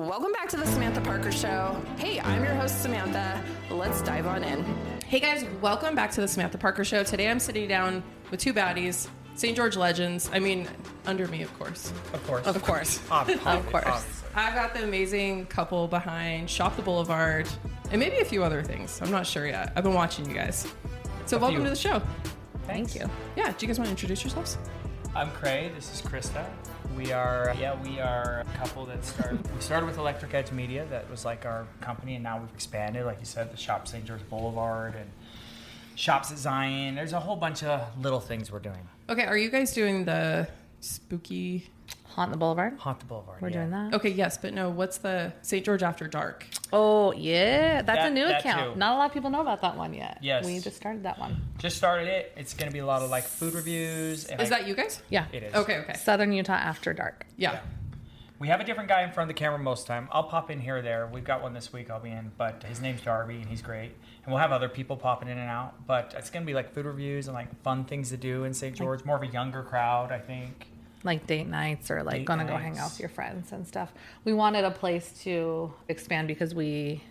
welcome back to the Samantha Parker Show. Hey, I'm your host, Samantha. Let's dive on in. Hey guys, welcome back to the Samantha Parker Show. Today I'm sitting down with two baddies, St. George legends. I mean, under me, of course. Of course. Of course. Of course. I've got the amazing couple behind Shop the Boulevard and maybe a few other things. I'm not sure yet. I've been watching you guys. So welcome to the show. Thanks. Thank you. Yeah, do you guys want to introduce yourselves? I'm Kreigh. This is Krista. We are a couple that started with Electric Edge Media. That was like our company, and now we've expanded, like you said, the Shop St. George Boulevard and Shops at Zion. There's a whole bunch of little things we're doing. Okay, are you guys doing the spooky Haunt the Boulevard? Haunt the Boulevard. We're doing that. Okay, yes, but no, what's the St. George After Dark? Oh, yeah. That's a new that account. too. Not a lot of people know about that one yet. Yes. We just started that one. Just started it. It's going to be a lot of like food reviews. And Is that you guys? Yeah. It is. Okay. Southern Utah After Dark. Yeah. We have a different guy in front of the camera most of the time. I'll pop in here or there. We've got one this week I'll be in, but his name's Darby, and he's great. And we'll have other people popping in and out. But it's going to be like food reviews and like fun things to do in St. George. More of a younger crowd, I think. Like date nights or like Date gonna go nights. hang out with your friends and stuff. We wanted a place to expand because we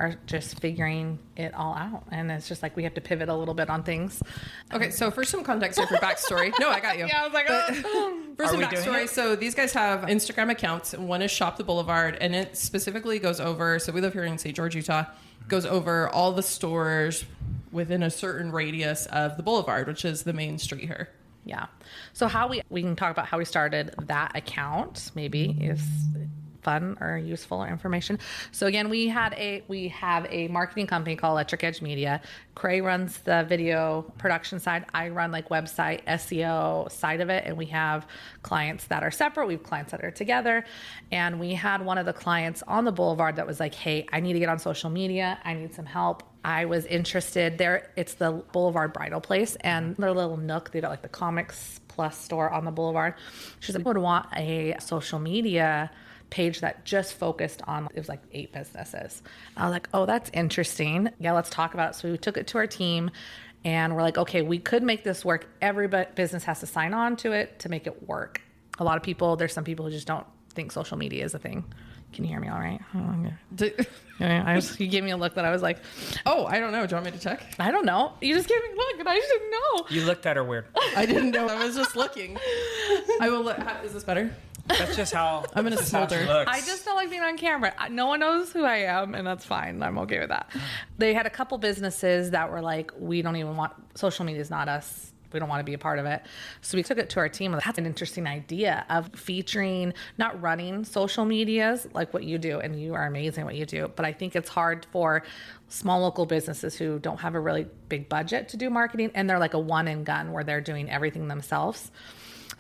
are just figuring it all out. And it's just like we have to pivot a little bit on things. Okay, so for some context here for backstory. No, I got you. Yeah, I was like, For some we doing backstory, it? so these guys have Instagram accounts. One is Shop the Boulevard, and it specifically goes over, so we live here in St. George, Utah, goes over all the stores within a certain radius of the Boulevard, which is the main street here. Yeah. So how we can talk about how we started that account, maybe is fun or useful or information. So again, we have a marketing company called Electric Edge Media. Kreigh runs the video production side. I run like website SEO side of it, and we have clients that are separate. We have clients that are together, and we had one of the clients on the Boulevard that was like, "Hey, I need to get on social media. I need some help." I was interested there. It's the Boulevard Bridal Place, and their little nook. They got like the Comics Plus store on the Boulevard. She's like, I would want a social media page that just focused on, it was like 8 businesses. I was like, oh, that's interesting. Yeah, let's talk about it. So we took it to our team, and we're like, okay, we could make this work. Every business has to sign on to it to make it work. A lot of people, there's some people who just don't think social media is a thing. Can you hear me all right? You gave me a look that I was like, Oh, I don't know. Do you want me to check? I don't know. You just gave me a look and I just didn't know. You looked at her weird. I didn't know. I was just looking. I will is this better? That's just how I'm gonna that's just how she smolder. looks. I just don't like being on camera. No one knows who I am, and that's fine. I'm okay with that. They had a couple businesses that were like, we don't even want, social media is not us. We don't want to be a part of it. So we took it to our team. That's an interesting idea of featuring, not running social medias like what you do. And you are amazing at what you do. But I think it's hard for small local businesses who don't have a really big budget to do marketing. And they're like a one and gun where they're doing everything themselves.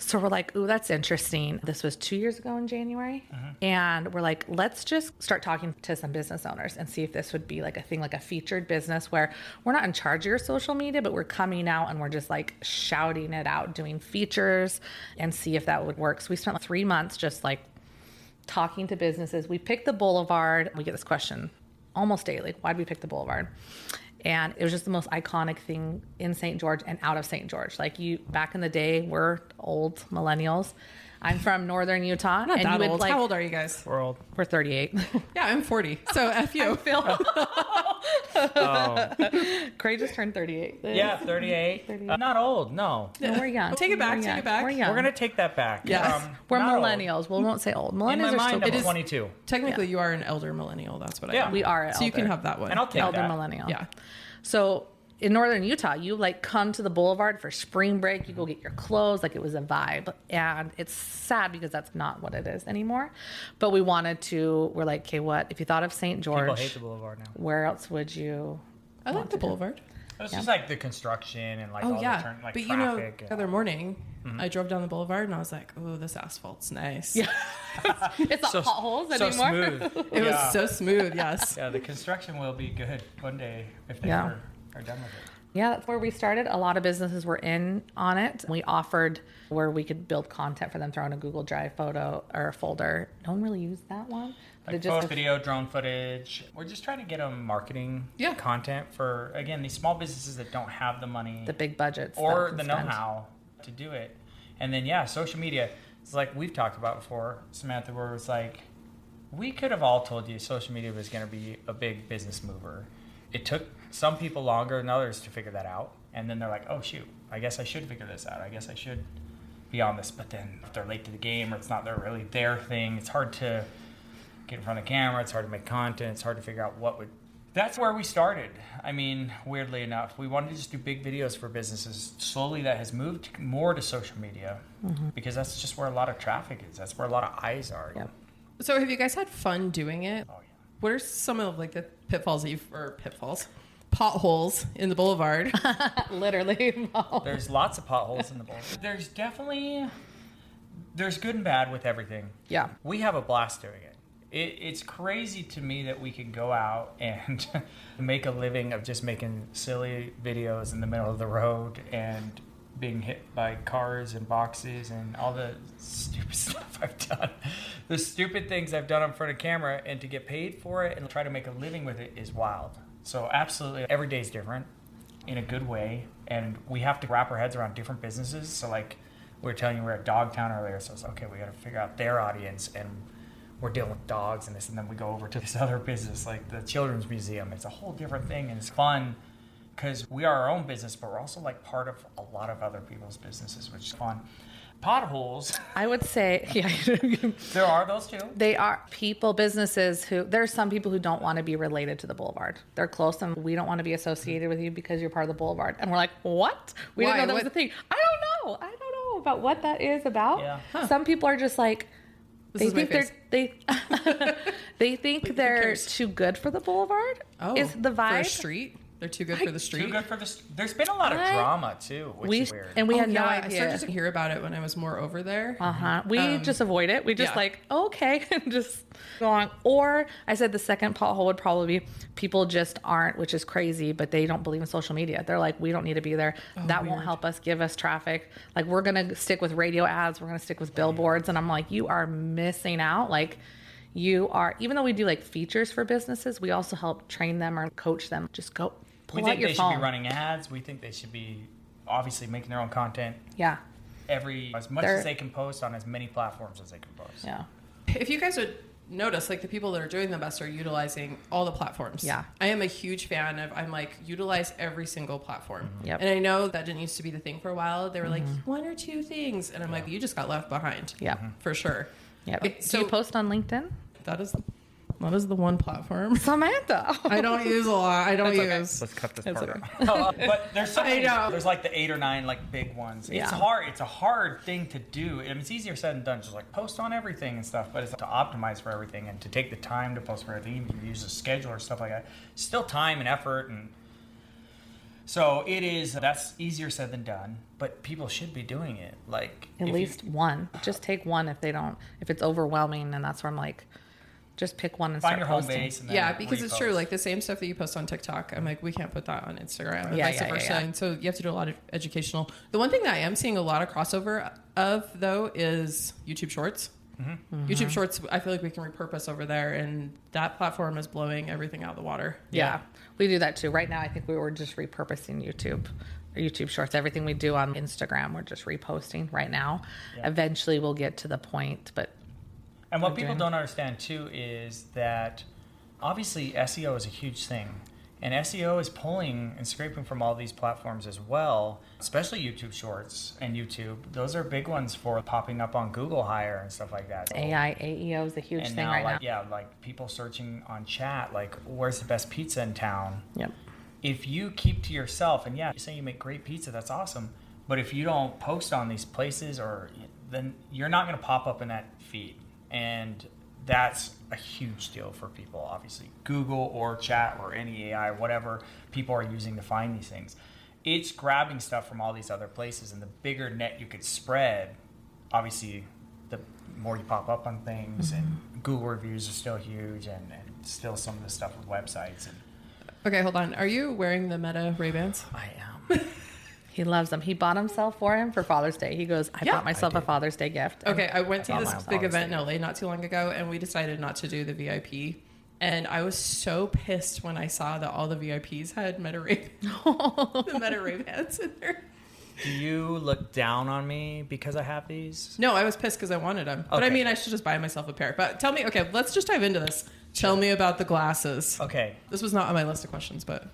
So we're like, ooh, that's interesting. This was 2 years ago in January. And we're like, let's just start talking to some business owners and see if this would be like a thing, like a featured business where we're not in charge of your social media, but we're coming out and we're just like shouting it out, doing features, and see if that would work. So we spent like 3 months just like talking to businesses. We picked the Boulevard. We get this question almost daily. Why did we pick the Boulevard? And it was just the most iconic thing in St. George and out of St. George. Like back in the day, we're old millennials. I'm from northern Utah. Not and that you would old. like, How old are you guys? We're old. We're 38. Yeah, I'm 40. So F you. Phil. Oh. Kreigh just turned 38. Yeah, 38. 38. Not old, no. No, we're young. Take it back, We're take young. it back. We're young. We're going to take that back. Yes. We're not old. millennials. We won't say old. In Millennials my are mind, still I'm cool. 22. Technically, you are an elder millennial. That's what I Yeah. am. We are So you can elder. have that one. And I'll take elder that. millennial. Yeah. So in northern Utah, you like come to the Boulevard for spring break. You go get your clothes. Like it was a vibe. And it's sad because that's not what it is anymore. But we're like, okay, what? If you thought of St. George, People hate the Boulevard now. where else would you? I like the Boulevard. It's just like the construction and like all the Yeah. like But you know, traffic. the other morning, I drove down the Boulevard and I was like, oh, this asphalt's nice. Yeah. It's not potholes so anymore. smooth. It was so smooth. Yes. Yeah, the construction will be good one day if they Yeah. are done with it. Yeah, that's where we started. A lot of businesses were in on it. We offered where we could build content for them, throw in a Google Drive photo or a folder. No one really used that one. But Like photo, video, drone footage. We're just trying to get them marketing content for, again, these small businesses that don't have the money. the big budgets. Or that the can spend. know-how to do it. And then, yeah, social media. It's like we've talked about before, Samantha, where it's like, We could have all told you social media was going to be a big business mover. It took some people longer than others to figure that out. And then they're like, oh, shoot, I guess I should figure this out. I guess I should be on this. But then if they're late to the game or it's not really their thing, it's hard to get in front of the camera. It's hard to make content. It's hard to figure out what would... That's where we started. I mean, weirdly enough, we wanted to just do big videos for businesses. Slowly that has moved more to social media because that's just where a lot of traffic is. That's where a lot of eyes are. Yep. So have you guys had fun doing it? Oh, yeah. What are some of like the potholes in the Boulevard? Literally. There's lots of potholes in the Boulevard. There's good and bad with everything. Yeah. We have a blast doing it. It's crazy to me that we can go out and make a living of just making silly videos in the middle of the road and being hit by cars and boxes and all the stupid stuff I've done. The stupid things I've done in front of camera, and to get paid for it and try to make a living with it is wild. So absolutely, every day is different in a good way, and we have to wrap our heads around different businesses. So like we were telling you, we were at Dogtown earlier, so it's like, okay, we got to figure out their audience, and we're dealing with dogs and this, and then we go over to this other business like the Children's Museum. It's a whole different thing, and it's fun because we are our own business, but we're also like part of a lot of other people's businesses, which is fun. Potholes. I would say, yeah. There are those too. They are businesses there's some people who don't want to be related to the Boulevard. They're close and we don't want to be associated with you because you're part of the Boulevard. And we're like, what? We Why? didn't know that was a thing. I don't know about what that is about. Yeah. Huh. Some people are just like, This is my face. they think they're too good for the Boulevard. Oh, is the vibe. for a street? They're too good for the street? Too good for this. There's been a lot of drama too, which is weird. And we had no I idea. started to hear about it when I was more over there. We just avoid it. We just okay, and just go on. Or I said the second pothole would probably be people just aren't, which is crazy, but they don't believe in social media. They're like, we don't need to be there. That won't help us give us traffic. Like, we're going to stick with radio ads. We're going to stick with billboards. And I'm like, you are missing out. Like, you are, even though we do like features for businesses, we also help train them or coach them. Just go. We think they should be running ads. We think they should be obviously making their own content. Yeah. As much as they can post on as many platforms as they can post. Yeah. If you guys would notice, like the people that are doing the best are utilizing all the platforms. Yeah. I am a huge fan of, I'm like, utilize every single platform. Yep. And I know that didn't used to be the thing for a while. They were like, one or two things. And I'm like, you just got left behind. Yeah. For sure. Yeah. So do you post on LinkedIn? That is the one platform. Samantha. I don't use a lot. I don't use. Let's cut this It's part okay. out. But there's so many, know. there's like the 8 or 9 like big ones. It's Yeah. hard. It's a hard thing to do. I mean, it's easier said than done. Just like post on everything and stuff, but it's to optimize for everything and to take the time to post for everything. You use a schedule or stuff like that. Still time and effort, and so it is. That's easier said than done. But people should be doing it. Like At least one. Just take one if it's overwhelming, and that's where I'm like, just pick one and find start your home posting. base. And then Yeah, because it's true. repost. Like the same stuff that you post on TikTok, I'm like, we can't put that on Instagram and Yeah, vice yeah, versa. yeah. And so you have to do a lot of educational. The one thing that I am seeing a lot of crossover of, though, is YouTube Shorts. YouTube Shorts, I feel like we can repurpose over there, and that platform is blowing everything out of the water. Yeah, we do that too. Right now, I think we were just repurposing YouTube Shorts. Everything we do on Instagram, we're just reposting right now. Yeah. Eventually, we'll get to the point, but And what people don't understand too is that obviously SEO is a huge thing. And SEO is pulling and scraping from all these platforms as well, especially YouTube Shorts and YouTube. Those are big ones for popping up on Google Hire and stuff like that. AI, AEO is a huge and thing now, right like, now. yeah, like people searching on chat, like where's the best pizza in town? Yep. If you keep to yourself, and yeah, you say you make great pizza, that's awesome. But if you don't post on these places, then you're not going to pop up in that feed. And that's a huge deal for people, obviously. Google or chat or any AI, whatever people are using to find these things. It's grabbing stuff from all these other places, and the bigger net you could spread, obviously, the more you pop up on things. And Google reviews are still huge, and still some of the stuff with websites. And Okay, hold on. Are you wearing the Meta Ray-Bans? I am. He loves them. He bought himself for him for Father's Day. He goes, I bought myself a Father's Day gift. Okay, I went to bought this my big Father's event Day in LA not too long ago, and we decided not to do the VIP. And I was so pissed when I saw that all the VIPs had the Meta Ray-Bans in there. Do you look down on me because I have these? No, I was pissed because I wanted them. But I mean, I should just buy myself a pair. But tell me, okay, let's just dive into this. Tell me about the glasses. Okay. This was not on my list of questions, but...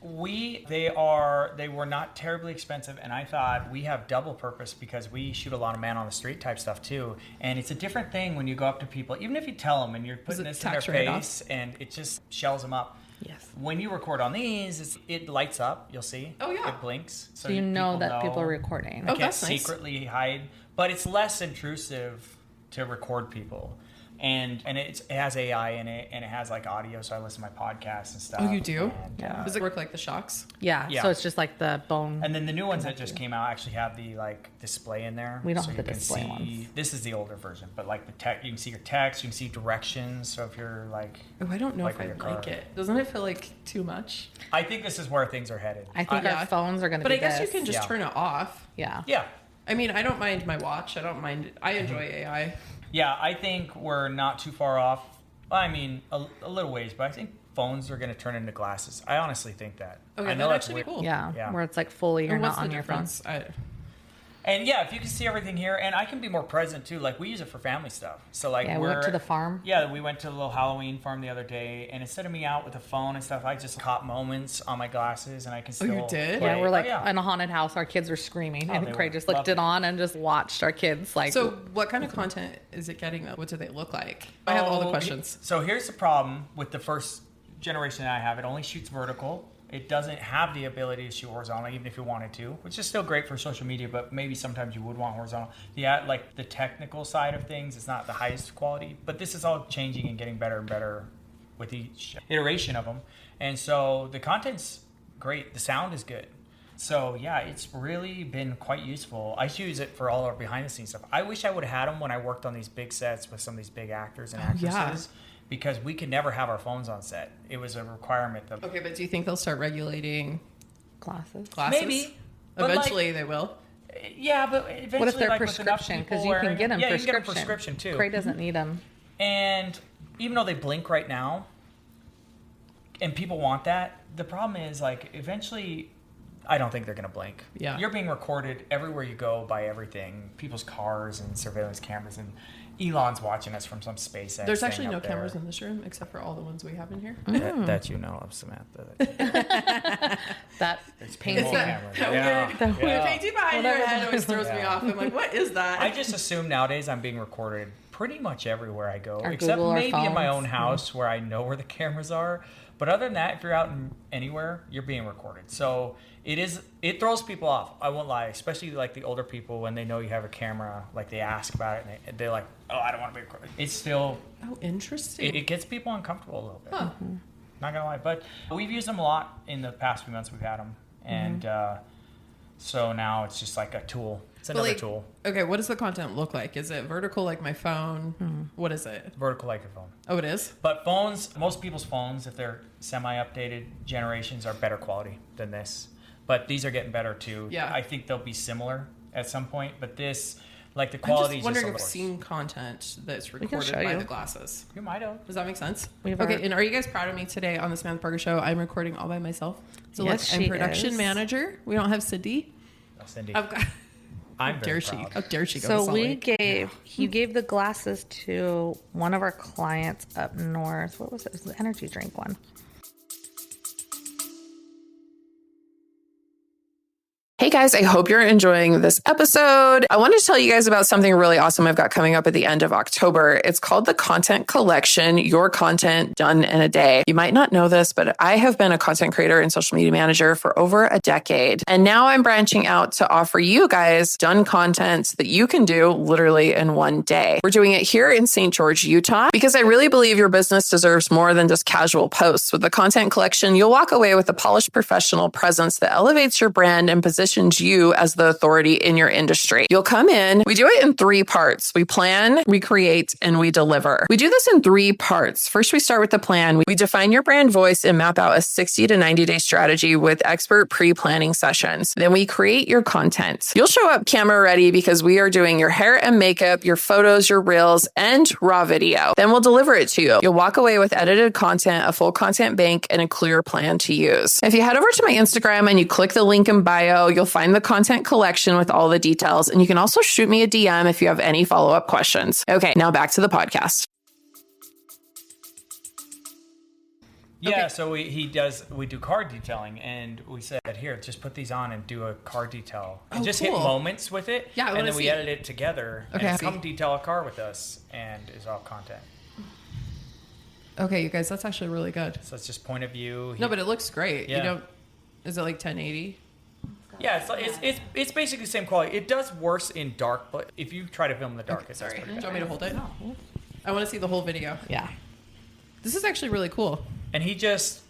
They were not terribly expensive, and I thought we have double purpose because we shoot a lot of man on the street type stuff too, and it's a different thing when you go up to people, even if you tell them and you're putting this in their face and it just shells them up. Yes. When you record on these, it lights up. You'll see. Oh yeah. It blinks, so you know that people are recording. I can't secretly hide, but it's less intrusive to record people. And it has AI in it, and it has like audio, so I listen to my podcasts and stuff. Oh, you do? Yeah. Does it work like the Shocks? Yeah. So it's just like the bone. And then the new ones that just came out actually have the like display in there. We don't so have the display ones. This is the older version, but like the tech, you can see your text, you can see directions. So if you're like, oh, I don't know if I like it. Doesn't it feel like too much? I think this is where things are headed. I think our phones are going to. But I guess you can just turn it off. Yeah. Yeah. I mean, I don't mind my watch. I don't mind. I enjoy AI. Yeah, I think we're not too far off. I mean, a little ways, but I think phones are going to turn into glasses. I honestly think that. Okay, I know that'd that's actually be weird. cool. Yeah, where it's like fully you're not on your phone. And yeah, if you can see everything here, and I can be more present too. Like we use it for family stuff. So like we went to the farm. Yeah, we went to a little Halloween farm the other day, and instead of me out with a phone and stuff, I just caught moments on my glasses, and I can still. Oh, you did? Yeah, we're like in a haunted house. Our kids were screaming, and Kreigh just looked it on and just watched our kids. Like, so what kind of content is it getting though? What do they look like? I have all the questions. So here's the problem with the first generation that I have. It only shoots vertical. It doesn't have the ability to shoot horizontal, even if you wanted to, which is still great for social media, but maybe sometimes you would want horizontal. Yeah, like the technical side of things is not the highest quality, but this is all changing and getting better and better with each iteration of them. And so the content's great. The sound is good. So yeah, it's really been quite useful. I use it for all our behind the scenes stuff. I wish I would have had them when I worked on these big sets with some of these big actors and actresses. Yeah. Because we could never have our phones on set. It was a requirement. Okay, but do you think they'll start regulating glasses? Maybe. Eventually they will. Yeah, but eventually. What if they're prescription? Because you can get them prescription. You can get a prescription too. Kreigh doesn't need them. And even though they blink right now, and people want that, the problem is like eventually, I don't think they're going to blink. Yeah. You're being recorded everywhere you go by everything, people's cars and surveillance cameras, and Elon's watching us from some SpaceX. There's actually no cameras in this room except for all the ones we have in here. That you know of, Samantha. That it's painful camera. The painting behind your head always throws me off. I'm like, what is that? I just assume nowadays I'm being recorded pretty much everywhere I go, except Google, maybe in my own house where I know where the cameras are. But other than that, if you're out anywhere, you're being recorded. So it throws people off. I won't lie, especially like the older people when they know you have a camera, like they ask about it and they're like, oh, I don't want to be recorded. It's still... Oh, interesting. It gets people uncomfortable a little bit. Huh. Not gonna lie, but we've used them a lot in the past few months we've had them. And so now it's just like a tool. It's another tool. Okay, what does the content look like? Is it vertical like my phone? What is it? Vertical like your phone. Oh, it is? But phones, most people's phones, if they're semi-updated generations, are better quality than this. But these are getting better too. Yeah. I think they'll be similar at some point. But this, like the quality is just wondering if I've seen content that's recorded by the glasses. You might have. Does that make sense? Okay, and are you guys proud of me today on the Samantha Parker Show? I'm recording all by myself. So yes, I'm production manager. We don't have Cindy. Oh, Cindy. I've got... I'm very proud. How dare she go so to we you gave the glasses to one of our clients up north. What was it? It was the energy drink one. Hey guys, I hope you're enjoying this episode. I wanted to tell you guys about something really awesome I've got coming up at the end of October. It's called the Content Collection, Your Content Done in a Day. You might not know this, but I have been a content creator and social media manager for over a decade. And now I'm branching out to offer you guys done content that you can do literally in one day. We're doing it here in St. George, Utah, because I really believe your business deserves more than just casual posts. With the Content Collection, you'll walk away with a polished professional presence that elevates your brand and positions you as the authority in your industry. You'll come in. We do it in 3 parts. We plan, we create, and we deliver. We do this in 3 parts. First, we start with the plan. We define your brand voice and map out a 60 to 90-day strategy with expert pre-planning sessions. Then we create your content. You'll show up camera ready because we are doing your hair and makeup, your photos, your reels, and raw video. Then we'll deliver it to you. You'll walk away with edited content, a full content bank, and a clear plan to use. If you head over to my Instagram and you click the link in bio, you'll you'll find the content collection with all the details. And you can also shoot me a DM if you have any follow-up questions. Okay, now back to the podcast. Yeah, so we do car detailing, and we said, here, just put these on and do a car detail. And just hit moments with it, and then we edit it together. Okay, and come detail a car with us, and it's all content. Okay, you guys, that's actually really good. So it's just point of view. No, but it looks great. Yeah. Is it like 1080? Yeah, it's basically the same quality. It does worse in dark, but if you try to film in the dark, it's sorry. pretty Do bad. you want me to hold it? No. I want to see the whole video. Yeah. This is actually really cool. And he just...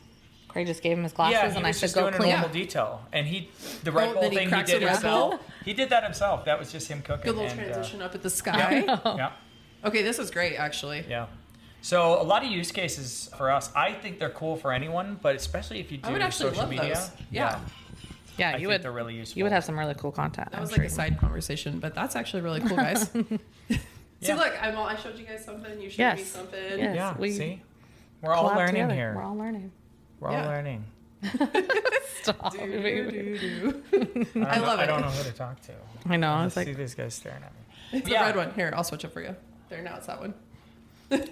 Kreigh just gave him his glasses, and I said, "Go clean." A normal detail, and the Red Bull thing he did himself. He did that himself. That was just him cooking. Good little transition up at the sky. Yeah. Okay, this is great, actually. Yeah. So a lot of use cases for us. I think they're cool for anyone, but especially if you do social media. Those. Yeah. Yeah, I think they're really useful. You would have some really cool content. That was like a side conversation, but that's actually really cool, guys. See, look, I showed you guys something. You showed me something. Yes. Yeah. See, we're all learning here. We're all learning. We're all learning. Stop. I love it. I don't know who to talk to. I know. I was see these guys staring at me. It's the red one. Here, I'll switch it for you. There, now it's that one.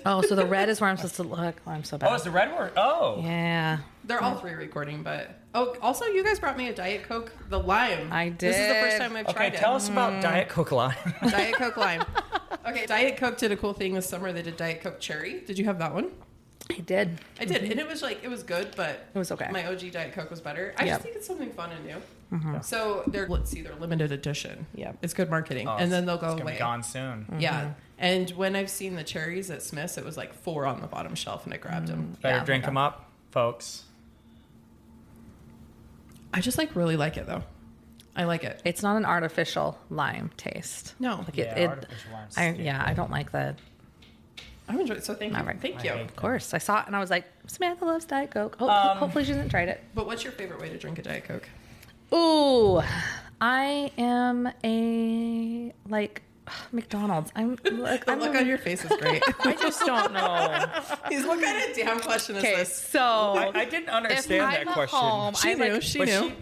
Oh, so the red is where I'm supposed to look. Oh, I'm so bad. Oh, it's the red one? Oh. Yeah. They're all three recording, but... Oh, also, you guys brought me a Diet Coke, the lime. I did. This is the first time I've tried it. Okay, tell us about Diet Coke Lime. Diet Coke Lime. Okay, Diet Coke did a cool thing this summer. They did Diet Coke Cherry. Did you have that one? I did. I did, and it was good, but it was okay. My OG Diet Coke was better. I just think it's something fun and new. Mm-hmm. So they're limited edition. Yeah, it's good marketing, and then they'll go away. Be gone soon. Mm-hmm. Yeah, and when I've seen the cherries at Smith's, it was like 4 on the bottom shelf, and I grabbed them. Better drink them up, folks. I just really like it though. I like it. It's not an artificial lime taste. No, artificial lime's I don't like the. I'm enjoying it. So thank you. Thank you. Of course. I saw it and I was like, Samantha loves Diet Coke. Hopefully she hasn't tried it. But what's your favorite way to drink a Diet Coke? Ooh, I am a McDonald's. The look on your face is great. I just don't know. What kind of damn question is this? So I didn't understand that question. Home, she knew.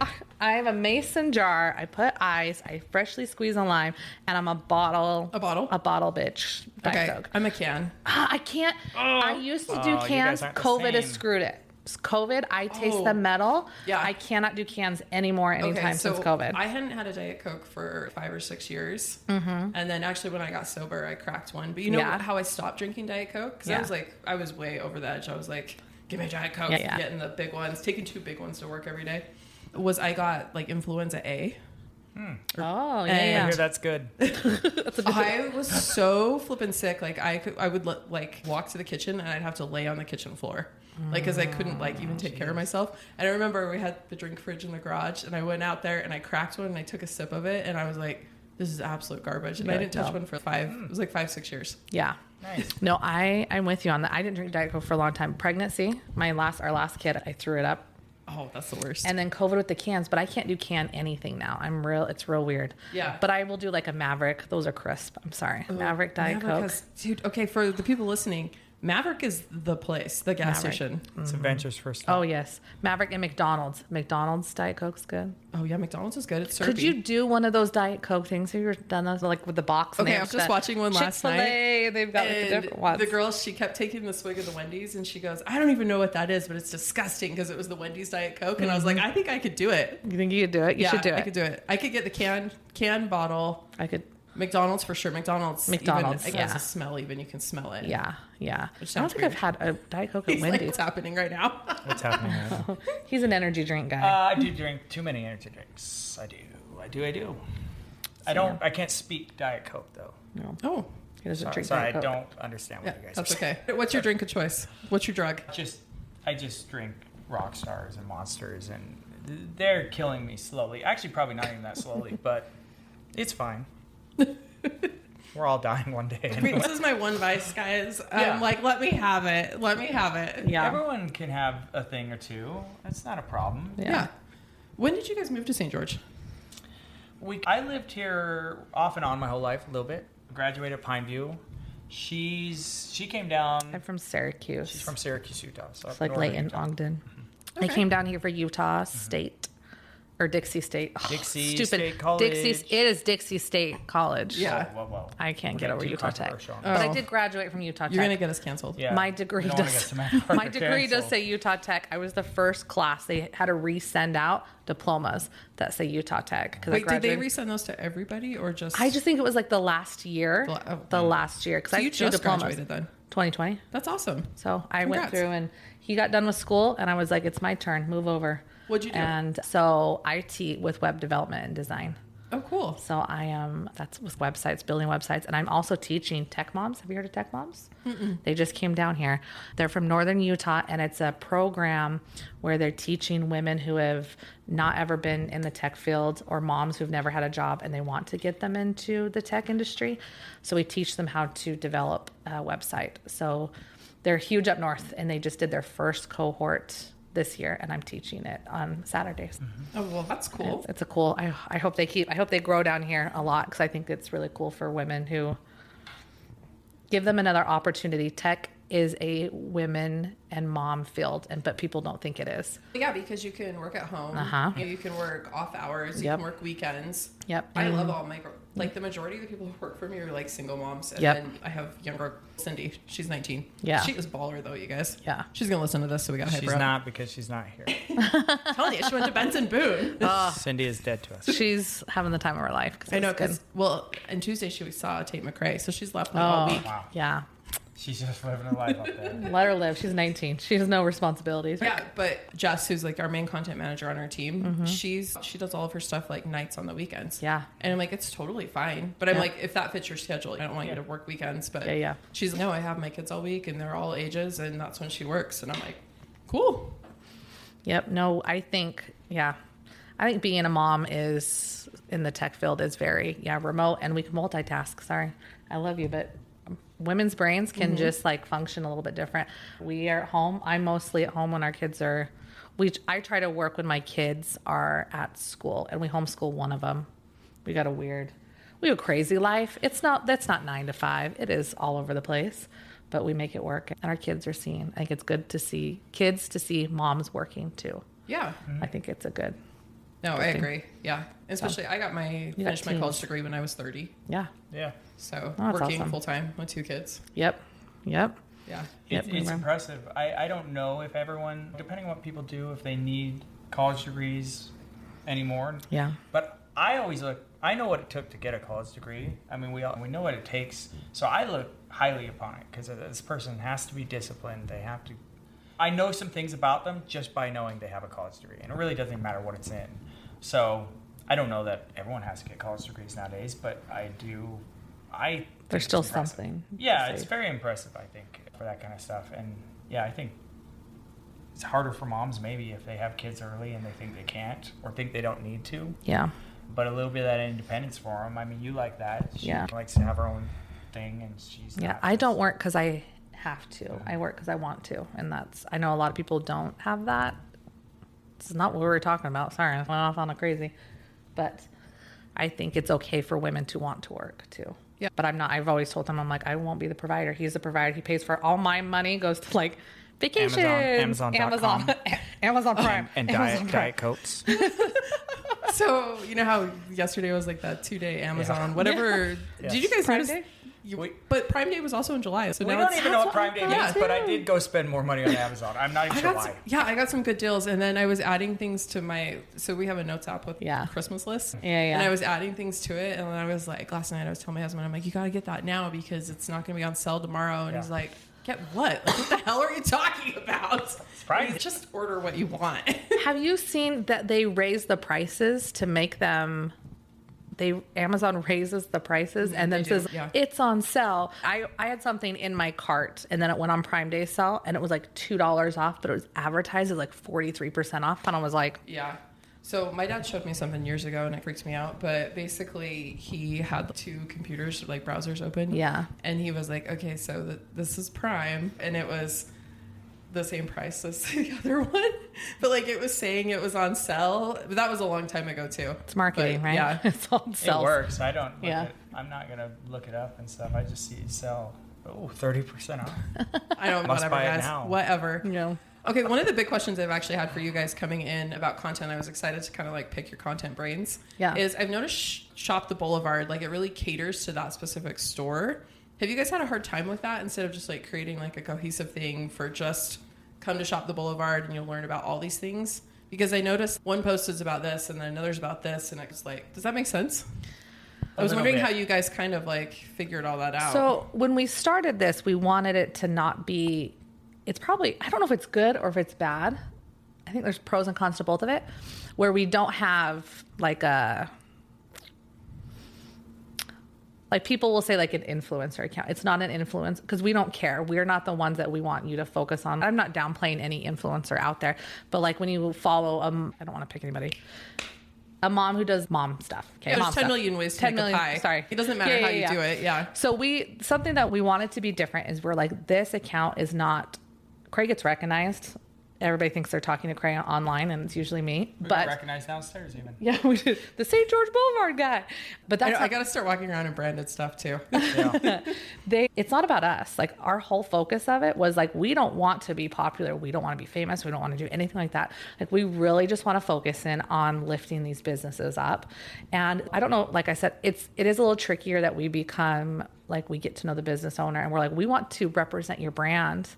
I have a mason jar. I put ice. I freshly squeeze a lime, and I'm a bottle bitch. Diet Coke. I'm a can. I can't. I used to do cans. COVID has screwed it. COVID, I taste the metal. Yeah. I cannot do cans anymore anytime since COVID. I hadn't had a Diet Coke for 5 or 6 years. Mm-hmm. And then actually when I got sober, I cracked one. But you know how I stopped drinking Diet Coke? Because I was way over the edge. I was like, give me a Diet Coke. Getting the big ones, taking 2 big ones to work every day. I got influenza A. I hear that's good. I was so flippin' sick. I would walk to the kitchen and I'd have to lay on the kitchen floor. Because I couldn't even take care of myself. And I remember we had the drink fridge in the garage and I went out there and I cracked one and I took a sip of it and I was like, this is absolute garbage. And I didn't touch one for 5-6 years. Yeah. Nice. No, I'm with you on that. I didn't drink Diet Coke for a long time. Pregnancy, our last kid, I threw it up. Oh, that's the worst. And then COVID with the cans, but I can't do can anything now. It's real weird. Yeah. But I will do a Maverick. Those are crisp. I'm sorry. Maverick Diet Coke. Dude, okay, for the people listening, Maverick is the place, the gas station. It's Adventure's first stop. Oh, yes. Maverick and McDonald's. McDonald's Diet Coke's good. Oh, yeah, McDonald's is good. It's syrupy. Could you do one of those Diet Coke things? Have you ever done those, with the box? Okay, I was just watching one last night. They've got the different ones. The girl, she kept taking the swig of the Wendy's, and she goes, I don't even know what that is, but it's disgusting because it was the Wendy's Diet Coke. And I was like, I think I could do it. You think you could do it? You should do it. I could do it. I could get the can bottle. I could. McDonald's for sure. McDonald's. Even, I guess yeah. the smell, even you can smell it. Yeah. I don't think weird. I've had a Diet Coke at Wendy's. What's happening right now? What's happening right now? He's an energy drink guy. I do drink too many energy drinks. I do. I can't speak Diet Coke though. No. Oh. He doesn't drink Diet Coke. I don't understand what you guys that's are saying. okay. What's your drink of choice? What's your drug? I just drink rock stars and monsters, and they're killing me slowly. Actually, probably not even that slowly, but it's fine. We're all dying one day. Anyway. This is my one vice, guys. I'm let me have it. Let me have it. Yeah. Everyone can have a thing or two. That's not a problem. Yeah. When did you guys move to St. George? I lived here off and on my whole life, a little bit. Graduated at Pineview. She came down. I'm from Syracuse. She's from Syracuse, Utah. So it's Layton, Ogden. Mm-hmm. Okay. I came down here for Utah State. or Dixie State. Oh, Dixie stupid. State College. It is Dixie State College. Yeah. Whoa. I can't get over Utah Tech. But Oh. I did graduate from Utah Tech. You're gonna get us canceled. Yeah. My degree We don't wanna get does. Samantha Parker My degree does canceled. say Utah Tech. I was the first class they had to resend out diplomas that say Utah Tech. Wait, did they resend those to everybody or just? I just think it was like the last year. The last year because So I you had just 2 diplomas. graduated then. 2020. That's awesome. So I went Congrats. through and he got done with school and I was like, it's my turn. Move over. What'd you do? And so I teach with web development and design. Oh, cool. So I am, that's with websites, building websites. And I'm also teaching Tech Moms. Have you heard of Tech Moms? They just came down here. They're from Northern Utah. And it's a program where they're teaching women who have not ever been in the tech field or moms who've never had a job and they want to get them into the tech industry. So we teach them how to develop a website. So they're huge up north and they just did their first cohort this year and I'm teaching it on Saturdays. Oh, well, that's cool. It's a cool, I hope they grow down here a lot because I think it's really cool for women who give them another opportunity. Tech is a women and mom field, but people don't think it is. Yeah, because you can work at home. You can work off hours. You can work weekends. Yep. I love all my, like the majority of the people who work for me are like single moms. And Yep. then I have younger Cindy. She's 19. Yeah. She is baller though, you guys. Yeah. She's going to listen to this, so we got to hype She's her up. not because she's not here. I'm telling you, she went to Benson Boone. Cindy is dead to us. She's having the time of her life. I know, it's good. because, well, on Tuesday she saw Tate McRae, so she's left me all week. Wow. Yeah. She's just living her life up there. Let her live. She's 19. She has no responsibilities. Yeah, but Jess, who's like our main content manager on our team, she does all of her stuff like nights on the weekends. Yeah. And I'm like, it's totally fine. But I'm like, if that fits your schedule, I don't want you to work weekends. But Yeah. she's like, no, I have my kids all week and they're all ages and that's when she works. And I'm like, cool. Yep. No, I think being a mom is in the tech field is very, remote and we can multitask. Sorry. I love you, but women's brains can just like function a little bit different. We are at home. I'm mostly at home when our kids are, I try to work when my kids are at school and we homeschool one of them. We have a crazy life. That's not 9 to 5. It is all over the place, but we make it work and our kids are seeing. I think it's good to see kids to see moms working too. Yeah. I think it's a good. No, I agree. Yeah. Especially I finished my college degree when I was 30. Yeah. Yeah. So that's working awesome. full time with 2 kids. Yep. Yeah. Yep, It's impressive. I don't know if everyone, depending on what people do, if they need college degrees anymore. Yeah. But I always I know what it took to get a college degree. I mean, we know what it takes. So I look highly upon it because this person has to be disciplined. I know some things about them just by knowing they have a college degree. And it really doesn't matter what it's in. So I don't know that everyone has to get college degrees nowadays, but I do. There's still it's impressive. something. Yeah, it's very impressive, I think, for that kind of stuff. And yeah, I think it's harder for moms maybe if they have kids early and they think they can't or think they don't need to. Yeah. But a little bit of that independence for them. I mean, you like that. She likes to have her own thing, and she's Yeah. I don't work because I have to. I work because I want to. And I know a lot of people don't have that. It's not what we were talking about. Sorry, I went off on a crazy. But I think it's okay for women to want to work too. Yeah. But I'm not. I've always told him, I'm like, I won't be the provider. He's the provider. He pays for all my money. Goes to like vacation, Amazon.com. Amazon Prime, and Amazon Diet Cokes. So you know how yesterday was like that 2-day Amazon, whatever. Yes. Did you guys Prime notice? Day? But Prime Day was also in July, so We now don't it's even know what Prime Day means, but I too. did go spend more money on Amazon. I'm not even sure why. I got some good deals, and then I was adding things to so we have a notes app with Christmas lists. Yeah. And I was adding things to it, and then I was like, last night I was telling my husband, I'm like, you got to get that now because it's not going to be on sale tomorrow. And he's like, get what? Like, what the hell are you talking about? It's Prime Day. Just order what you want. Have you seen that they raise the prices to make them? Amazon raises the prices and then says it's on sale. I had something in my cart and then it went on Prime Day sale and it was like $2 off, but it was advertised as like 43% off. And I was like, yeah. So my dad showed me something years ago and it freaked me out. But basically he had 2 computers, like browsers open. Yeah. And he was like, okay, so this is Prime. And it was the same price as the other one. But like it was saying it was on sale. But that was a long time ago too. it's marketing, But, right? Yeah. It's on sale. It works. I don't. I'm not gonna look it up and stuff. I just see it sell. Oh, 30% off. I don't. Must Whatever, buy it guys. now. Whatever. No. Okay, one of the big questions I've actually had for you guys coming in about content, I was excited to kind of like pick your content brains, is I've noticed Shop the Boulevard, like it really caters to that specific store. Have you guys had a hard time with that instead of just like creating like a cohesive thing for just come to Shop the Boulevard and you'll learn about all these things? Because I noticed one post is about this and then another's about this, and it's like, does that make sense? I was wondering how you guys kind of like figured all that out. So when we started this, we wanted it to not be, it's probably, I don't know if it's good or if it's bad. I think there's pros and cons to both of it, where we don't have like people will say like an influencer account. It's not an influence because we don't care. We're not the ones that we want you to focus on. I'm not downplaying any influencer out there, but like when you follow, I don't want to pick anybody. A mom who does mom stuff. Okay, there's 10 million ways to make a pie. Sorry. It doesn't matter how you do it. Yeah. So something that we wanted to be different is we're like, this account is not, Kreigh gets recognized. Everybody thinks they're talking to Kreigh online, and it's usually me. We got recognized downstairs even. Yeah, we did. The St. George Boulevard guy. But that's I got to start walking around in branded stuff too. Yeah. It's not about us. Like our whole focus of it was like, we don't want to be popular. We don't want to be famous. We don't want to do anything like that. Like we really just want to focus in on lifting these businesses up. And I don't know, like I said, it is a little trickier that we become like, we get to know the business owner and we're like, we want to represent your brand,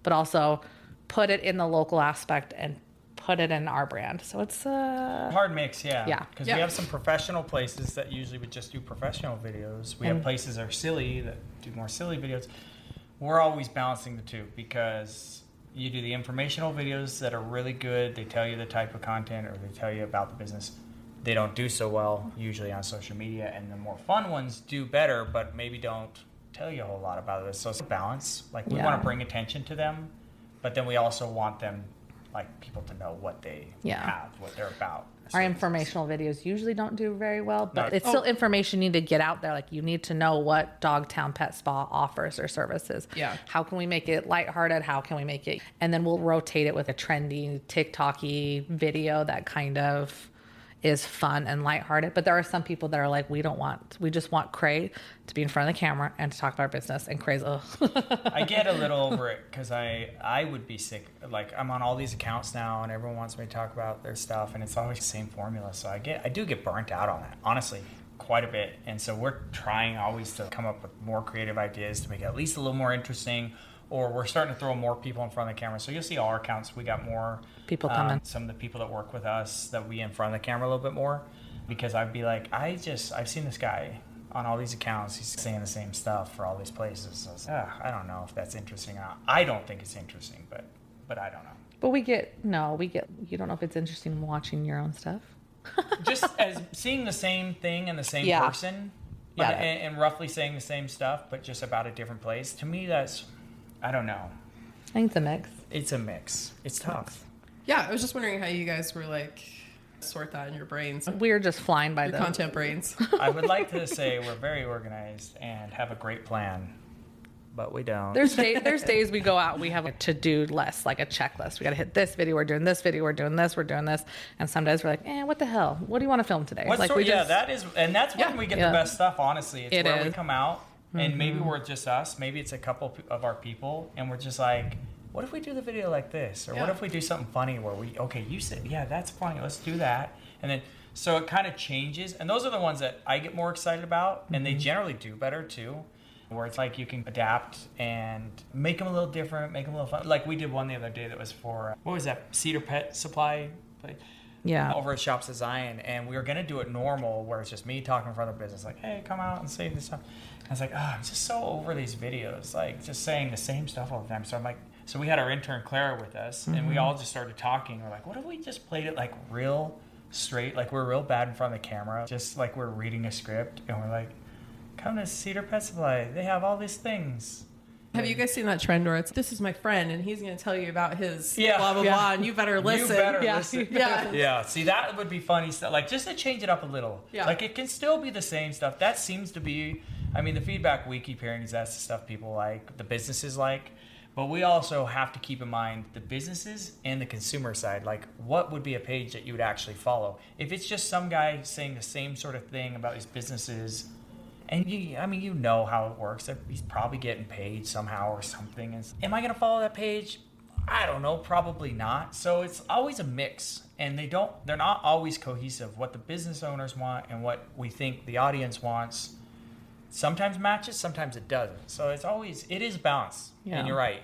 but also put it in the local aspect and put it in our brand. So it's a hard mix. Yeah. Because we have some professional places that usually would just do professional videos. We have places that are silly that do more silly videos. We're always balancing the two, because you do the informational videos that are really good. They tell you the type of content, or they tell you about the business. They don't do so well usually on social media, and the more fun ones do better, but maybe don't tell you a whole lot about it. So it's a balance. Like we want to bring attention to them, but then we also want them, like, people to know what they have, what they're about. Our informational videos usually don't do very well, but it's still information you need to get out there. Like you need to know what Dogtown Pet Spa offers or services. Yeah. How can we make it lighthearted? How can we make it? And then we'll rotate it with a trendy, TikTok-y video that kind of is fun and lighthearted. But there are some people that are like, we just want Kreigh to be in front of the camera and to talk about our business. And Kreigh's, I get a little over it because I would be sick. Like I'm on all these accounts now and everyone wants me to talk about their stuff and it's always the same formula. So I do get burnt out on that, honestly, quite a bit. And so we're trying always to come up with more creative ideas to make it at least a little more interesting, or we're starting to throw more people in front of the camera. So you'll see all our accounts, we got more people coming. Some of the people that work with us that we in front of the camera a little bit more, because I'd be like, I've seen this guy on all these accounts. He's saying the same stuff for all these places. So I don't know if that's interesting or not. I don't think it's interesting, but I don't know. But you don't know if it's interesting watching your own stuff. Just as seeing the same thing and the same person, and roughly saying the same stuff, but just about a different place. To me, I don't know. I think it's a mix. It's a mix. It's tough. Yeah, I was just wondering how you guys were like sort that in your brains. We're just flying by the content brains. I would like to say we're very organized and have a great plan, but we don't. There's days we go out, we have a to-do list, like a checklist. We got to hit this video, we're doing this video, we're doing this, we're doing this. And some days we're like, what the hell? What do you want to film today? That's when we get the best stuff, honestly. It's where we come out and maybe we're just us. Maybe it's a couple of our people and we're just like, what if we do the video like this? Or what if we do something funny where you said, that's funny, let's do that. And then, so it kind of changes. And those are the ones that I get more excited about. And they generally do better too. Where it's like you can adapt and make them a little different, make them a little fun. Like we did one the other day that was for, what was that, Cedar Pet Supply? Over at Shops at Zion. And we were going to do it normal where it's just me talking in front of the business. Like, hey, come out and say this stuff. And I was like, I'm just so over these videos. Like, just saying the same stuff all the time. So I'm like, so we had our intern Clara with us, and we all just started talking. We're like, what if we just played it like real straight, like we're real bad in front of the camera, just like we're reading a script, and we're like, come to Cedar Pet Supply, they have all these things. Have you guys seen that trend where it's, this is my friend, and he's going to tell you about his blah, blah, blah, and you better listen. Listen. Yeah, see, that would be funny stuff, like just to change it up a little. Yeah. Like it can still be the same stuff. That seems to be, the feedback we keep hearing is that's the stuff people like, the businesses like. But we also have to keep in mind the businesses and the consumer side. Like, what would be a page that you would actually follow? If it's just some guy saying the same sort of thing about his businesses, and you know how it works. He's probably getting paid somehow or something. Am I going to follow that page? I don't know, probably not. So it's always a mix, and they're not always cohesive. What the business owners want and what we think the audience wants sometimes matches, sometimes it doesn't. So it is balanced. Yeah. And you're right.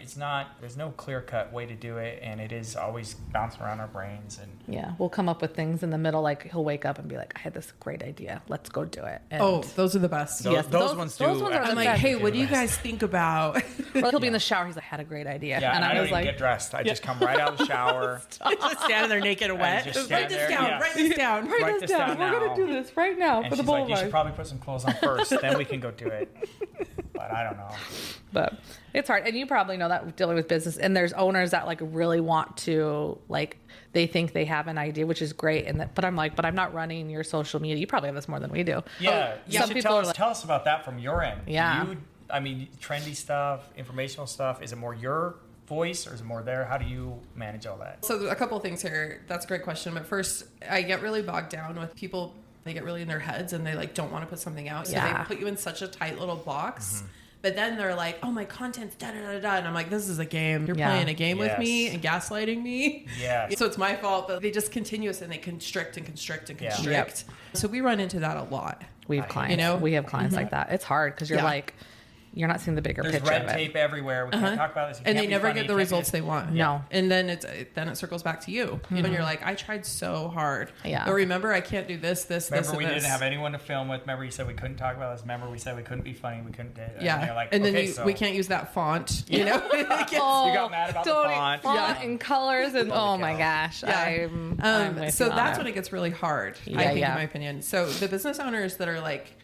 There's no clear-cut way to do it, and it is always bouncing around our brains. And Yeah, we'll come up with things in the middle. Like he'll wake up and be like, "I had this great idea. Let's go do it." And those are the best. Yes, those ones do. Those ones are I'm the like, best. hey, what do you guys think about? Or he'll be in the shower. He's like, "I had a great idea," Yeah, and I I don't was even like, get dressed. I just come right out of the shower. Just standing there naked and wet. just Write stand this there, down. yeah. Write this down. Write this down We're now. gonna do this right now And for the she's like, you Boulevard. should probably put some clothes on first, then we can go do it. But I don't know. But it's hard, and you probably know that dealing with business. And there's owners that like really want to like they think they have an idea, which is great. But I'm like, but I'm not running your social media. You probably have this more than we do. Yeah, you Some should people tell are us, like- tell us about that from your end. Yeah. I mean, trendy stuff, informational stuff. Is it more your voice or is it more there? How do you manage all that? So a couple of things here. That's a great question. But first, I get really bogged down with people. They get really in their heads and they like don't want to put something out. So Yeah. they put you in such a tight little box. But then they're like, oh, my content's da-da-da-da. And I'm like, this is a game. You're Yeah. playing a game with me Yes. and gaslighting me. Yes. So it's my fault. But they just continuous and they constrict and constrict and Yeah. constrict. So we run into that a lot. We have clients. You know? We have clients like that. It's hard because you're Yeah. like, you're not seeing the bigger There's picture red of it. tape everywhere. We can't talk about this. You And can't they be never funny. get You the can't be results this. they want. No. And then it circles back to you. And you're like, I tried so hard. Yeah. But remember, I can't do this, Remember, and we this. didn't have anyone to film with. Remember, you said we couldn't talk about this. Remember, we said we couldn't be funny. We couldn't. Yeah. And, you're like, and then okay, we can't use that font. You know? Oh, You got mad about the don't- font. font Yeah. and colors and Holy oh my cow. gosh. Yeah. I'm with So you on that's it. when it gets really hard, Yeah, I think, yeah. in my opinion. So the business owners that are like,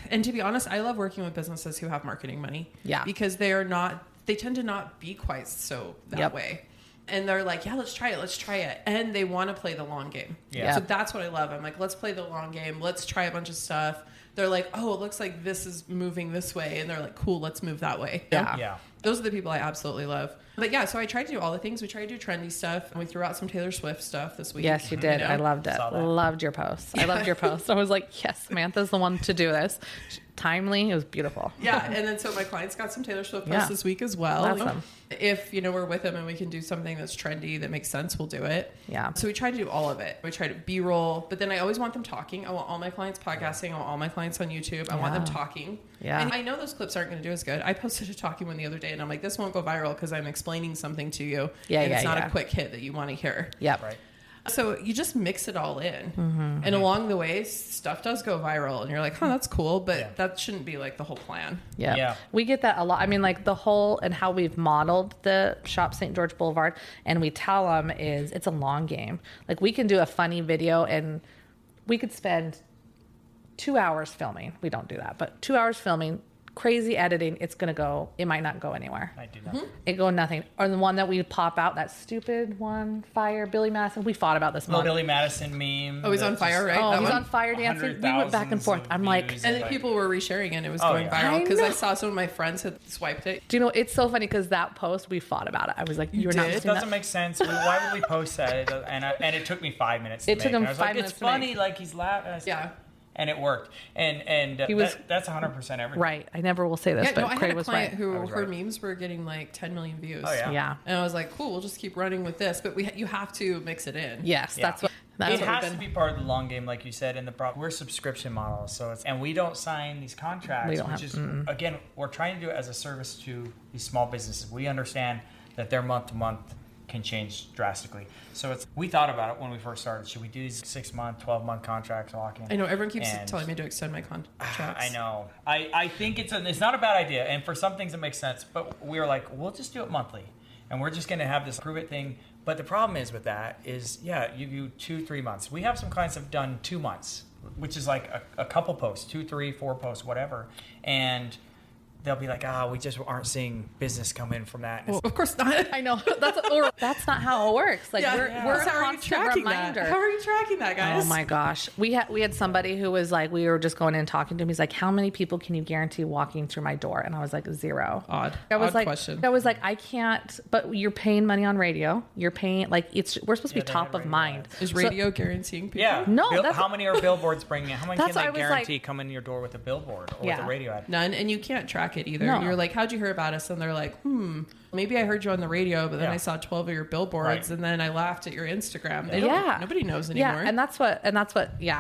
and to be honest, I love working with businesses who have marketing money. Yeah. Because they tend to not be quite so that Yep. way. And they're like, yeah, let's try it. And they want to play the long game. Yeah. So that's what I love. I'm like, let's play the long game. Let's try a bunch of stuff. They're like, oh, it looks like this is moving this way. And they're like, cool, let's move that way. Yeah. Yeah. Those are the people I absolutely love. But yeah, so I tried to do all the things. We tried to do trendy stuff. And we threw out some Taylor Swift stuff this week. Yes, you did. know? I loved it. Saw that. Loved your post. I loved your post. I was like, yes, Samantha's the one to do this. Timely. It was beautiful. Yeah, and then so my clients got some Taylor Swift posts Yeah. this week as well. Awesome. If we're with them and we can do something that's trendy that makes sense, we'll do it. Yeah. So we try to do all of it. We try to B-roll, but then I always want them talking. I want all my clients podcasting. I want all my clients on YouTube. I want them Yeah. talking. Yeah. And I know those clips aren't going to do as good. I posted a talking one the other day, and I'm like, this won't go viral because I'm explaining something to you. Yeah, and yeah, it's not yeah. a quick hit that you want to hear. Yep. Right. So you just mix it all in. And along the way, stuff does go viral. And you're like, oh, that's cool. But Yeah. that shouldn't be like the whole plan. Yeah. Yeah. We get that a lot. I mean, like the whole and how we've modeled the Shop St. George Boulevard, and we tell them is it's a long game. Like we can do a funny video and we could spend 2 hours filming. We don't do that, but 2 hours filming, crazy editing. It's going to go, it might not go anywhere. I do that. It go nothing. Or the one that we pop out, that stupid one, Fire, Billy Madison. We fought about this Little month. Billy Madison meme. Oh, he's on that's fire, just- right? Oh, That he's one? on fire dancing. We went back and 100,000s forth. of I'm like, views And then like- people were resharing it. It was Oh, going yeah. viral because I I know. saw some of my friends had swiped it. do you know, it's so funny because that post, we fought about it. I was like, you're not did? It seeing doesn't that. make sense. Why would we post that? And it took me 5 minutes. It to took make. him And I was 5 like, minutes It's to make. funny. Like he's laughing. Yeah. And it worked. And He was- that's 100% everything. Right. I never will say this, Yeah, but no, I Kreigh had a was client right. who I was her right. memes were getting like 10 million views. Oh, yeah. Yeah. And I was like, cool, we'll just keep running with this. But you have to mix it in. Yes, Yeah. that's what. That's It what has we've to been. be part of the long game, like you said. And we're subscription models, so and we don't sign these contracts, We don't which have- is again, we're trying to do it as a service to these small businesses. We understand that their month to month can change drastically. So we thought about it when we first started. Should we do these 6-month, 12-month contracts lock in? I know everyone keeps And- telling me to extend my contracts. I know. I think it's not a bad idea, and for some things it makes sense. But we were like, we'll just do it monthly, and we're just going to have this prove it thing. But the problem is with that is, you do 2-3 months. We have some clients that have done 2 months, which is like a couple posts, 2, 3, 4 posts, whatever, and they'll be like, we just aren't seeing business come in from that. And Well, of course not. I know that's not how it works. Like we're a How are you constant tracking reminder. that? How are you tracking that, guys? Oh my gosh, we had somebody who was like, we were just going in and talking to him. He's like, how many people can you guarantee walking through my door? And I was like, 0. Odd. I was Odd like, question. I was like, I can't. But you're paying money on radio. You're paying we're supposed to be Yeah, they top had of radio mind. ads. Is So- radio guaranteeing people? Yeah. No, that's- how many are billboards bringing in? How many can That's why they I was guarantee like- come in your door with a billboard or Yeah. with a radio ad? None, and you can't track track it either. No. You're like, how'd you hear about us? And they're like, maybe I heard you on the radio, but then I saw 12 of your billboards, and then I laughed at your Instagram. They don't, nobody knows anymore. Yeah, and that's what,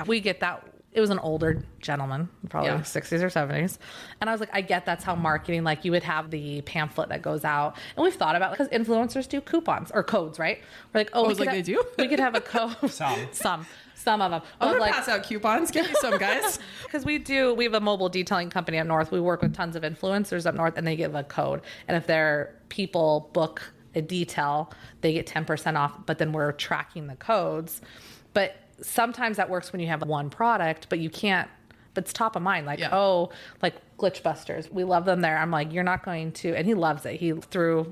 we get that. It was an older gentleman, probably 60s or 70s. And I was like, I get that's how marketing, like you would have the pamphlet that goes out. And we've thought about, because influencers do coupons or codes, right? We're like, they do? We could have a code. Some of them. I'm going to pass out coupons. Give me some, guys. Because we have a mobile detailing company up north. We work with tons of influencers up north, and they give a code. And if their people book a detail, they get 10% off, but then we're tracking the codes. But sometimes that works when you have one product, but you can't, but it's top of mind. Like, like Glitch Busters. We love them there. I'm like, you're not going to, and he loves it. I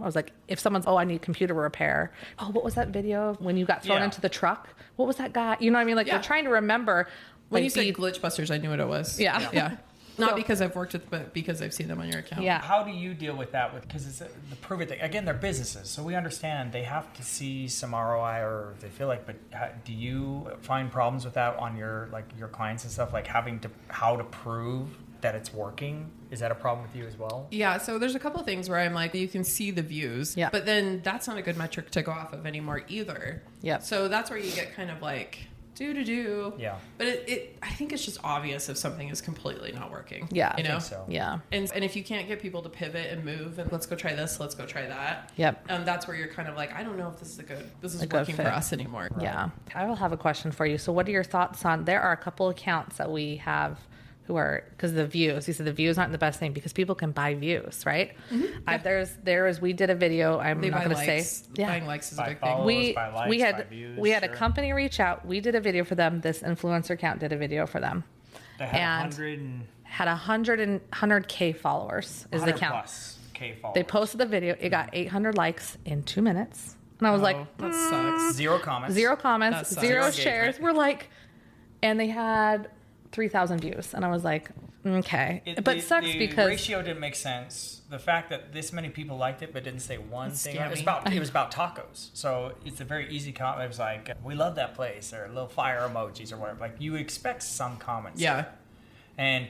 was like, if someone's, I need computer repair. Oh, what was that video of when you got thrown into the truck? What was that guy? You know what I mean? Like, we're trying to remember. When you said Glitch Busters, I knew what it was. Yeah. Not because I've worked with, but because I've seen them on your account. Yeah. How do you deal with that? Because it's the prove it thing. Again, they're businesses, so we understand they have to see some ROI, or they feel like. But do you find problems with that on your clients and stuff, like having to how to prove that it's working? Is that a problem with you as well? Yeah. So there's a couple of things where I'm like, you can see the views, but then that's not a good metric to go off of anymore either. Yeah. So that's where you get kind of like. Yeah. But I think it's just obvious if something is completely not working. Yeah. You know? I think so. Yeah. And if you can't get people to pivot and move and let's go try this, let's go try that. Yep. That's where you're kind of like, I don't know if this is working for us anymore. Right. Yeah. I will have a question for you. So what are your thoughts on, there are a couple accounts that we have who are, because the views, you said the views aren't the best thing because people can buy views, right? Mm-hmm. We did a video. I'm not going to say. Yeah. Buying likes is a big thing. We had a company reach out. We did a video for them. This influencer account did a video for them. They had 100K followers is the count. Plus K followers. They posted the video. It got 800 likes in 2 minutes. And I was like, that sucks. Zero comments, zero shares. We're like, and they had 3,000 views. And I was like, okay. But it sucks because the ratio didn't make sense. The fact that this many people liked it but didn't say one thing. It was about tacos. So it's a very easy comment. It was like, we love that place, or little fire emojis or whatever. Like, you expect some comments. Yeah. And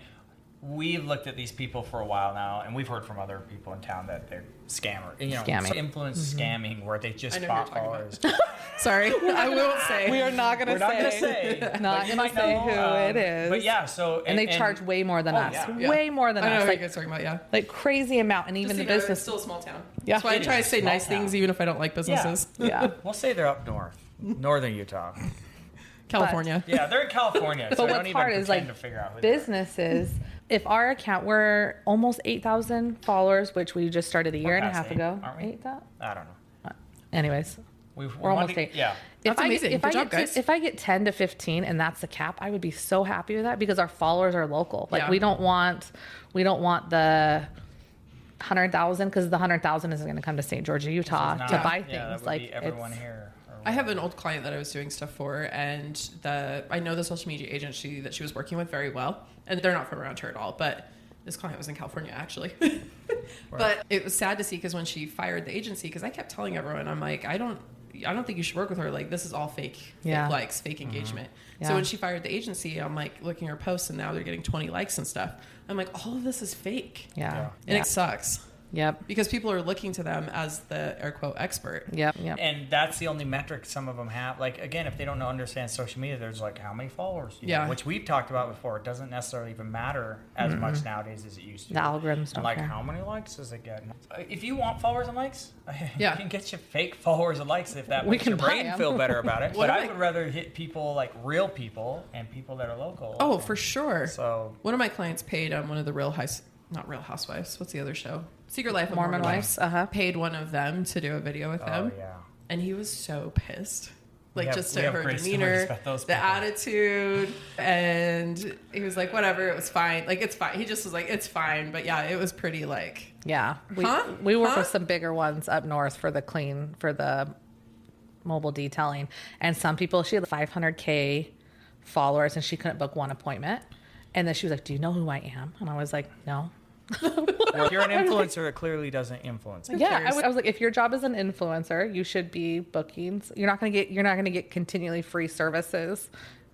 we've looked at these people for a while now, and we've heard from other people in town that they're scamming. Influence scamming, where they just bought followers. Sorry, I won't say. We are not going to say. Not going to say who it is. But yeah, so and they charge way more than us. Yeah. Way more than us. I know what like, you guys are talking about. Yeah, like crazy amount, and even the business. It's still a small town. Yeah, that's why I try to say nice things, even if I don't like businesses. Yeah. We'll say they're up north, northern Utah. California. Yeah, they're in California. So but what's hard is like to figure out who businesses. If our account, we're almost 8,000 followers, which we just started a year and a half ago. Aren't we? 8,000? I don't know. Anyways, we're almost 8. Yeah. That's amazing. Good job, guys. If I get 10 to 15 and that's the cap, I would be so happy with that because our followers are local. Like we don't want the 100,000 because the 100,000 isn't going to come to St. George, Utah to buy things. That would like be everyone here. I have an old client that I was doing stuff for, and I know the social media agency that she was working with very well, and they're not from around here at all, but this client was in California actually. But it was sad to see because when she fired the agency, because I kept telling everyone, I'm like, I don't think you should work with her. Like, this is all fake likes, fake engagement. Yeah. So when she fired the agency, I'm like looking at her posts, and now they're getting 20 likes and stuff. I'm like, all of this is fake. Yeah. And it sucks. Yep. Because people are looking to them as the air quote expert. Yep. And that's the only metric some of them have. Like, again, if they don't understand social media, there's like, how many followers? Which we've talked about before. It doesn't necessarily even matter as much nowadays as it used to. The algorithms don't care. How many likes does it get? If you want followers and likes, you can get you fake followers and likes if that makes your brain feel better about it. But I would rather hit people like real people and people that are local. Oh, for sure. So one of my clients paid one of the not Real Housewives. What's the other show? Secret Life of Mormon Wives. Paid one of them to do a video with him. Yeah. And he was so pissed. Like, just at her great demeanor, the attitude, and he was like, whatever, it was fine. Like, it's fine. He just was like, it's fine. But yeah, it was pretty like... Yeah. We work with some bigger ones up north for the mobile detailing. And some people, she had 500K followers and she couldn't book one appointment. And then she was like, do you know who I am? And I was like, no. Well, if you're an influencer, it clearly doesn't influence. Yeah, I was like, if your job is an influencer, you should be booking. You're not gonna get continually free services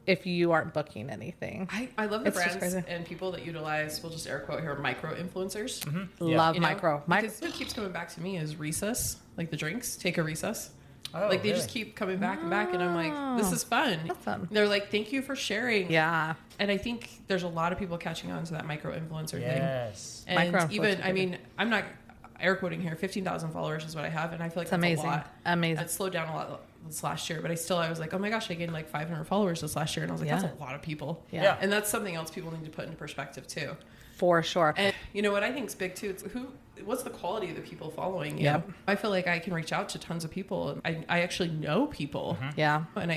if you aren't booking anything. I love the It's just brands crazy. and people that utilize, we'll just air quote here, micro influencers. Love You know? micro. Because what keeps coming back to me is recess, like the drinks, take a recess. Oh, Like they really? just keep coming back and back, and I'm like, this is fun. Awesome. They're like, thank you for sharing. Yeah. And I think there's a lot of people catching on to that micro influencer Yes. thing. And Micro-influencer even, I thing. mean, I'm not air quoting here, 15,000 followers is what I have, and I feel like It's that's amazing. a lot. Amazing. It slowed down a lot this last year, but I was like, oh my gosh, I gained like 500 followers this last year, and I was like, Yeah. that's a lot of people. Yeah. And that's something else people need to put into perspective too. For sure. And you know what I think is big too? It's what's the quality of the people following you? Yep. I feel like I can reach out to tons of people. I actually know people, Yeah. and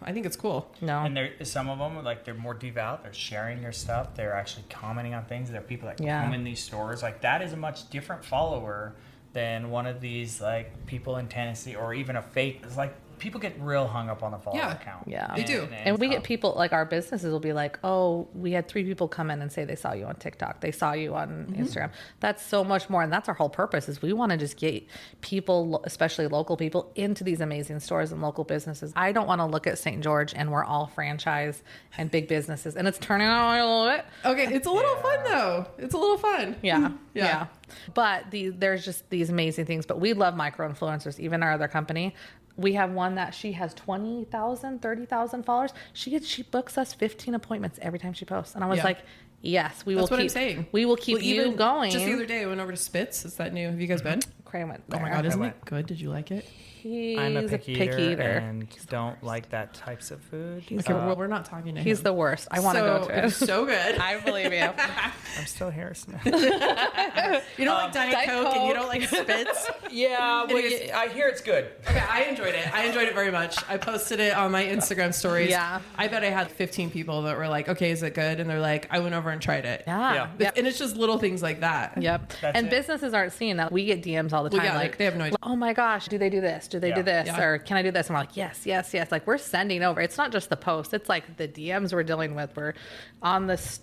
I think it's cool. No. And there some of them, like, they're more devout. They're sharing your stuff. They're actually commenting on things. There are people that Yeah. come in these stores. Like, that is a much different follower than one of these, like, people in Tennessee or even a fake. It's like, people get real hung up on the follower Yeah. count. Yeah. They do. And we get people, like our businesses will be like, oh, we had 3 people come in and say they saw you on TikTok. They saw you on Instagram. That's so much more. And that's our whole purpose is we want to just get people, especially local people, into these amazing stores and local businesses. I don't want to look at St. George and we're all franchise and big businesses. And it's turning out a little bit. Okay, it's a little fun though. It's a little fun. Yeah. Yeah. Yeah. But there's just these amazing things. But we love micro influencers, even our other company. We have one that she has 20,000, 30,000 followers. She books us 15 appointments every time she posts. And I was Yeah. like, yes, we will That's what keep I'm saying. We will keep Well, you even going. Just the other day, I went over to Spitz. Is that new? Have you guys been? Kreigh went Oh my there. God, isn't went. it good? Did you like it? He's I'm a picky eater, eater. and don't like that types of food. Okay, well, we're not talking to him. He's the worst. I want to go to it. It's so good. I believe you. I'm still here. You don't like Diet Diet Coke and you Coke. don't like Spitz? Yeah, well, I hear it's good. Okay, I enjoyed it. I enjoyed it very much. I posted it on my Instagram stories. Yeah. I bet I had 15 people that were like, okay, is it good? And they're like, I went over and tried it. Yeah. Yeah. Yep. And it's just little things like that. Yep. That's And it. businesses aren't seeing that. We get DMs all the time. Well, yeah, like, they have no idea. oh my gosh, do they do this? Do they do Yeah. this? Yeah. Or can I do this? And we're like, yes, yes, yes. Like we're sending over. It's not just the post. It's like the DMs we're dealing with. We're on this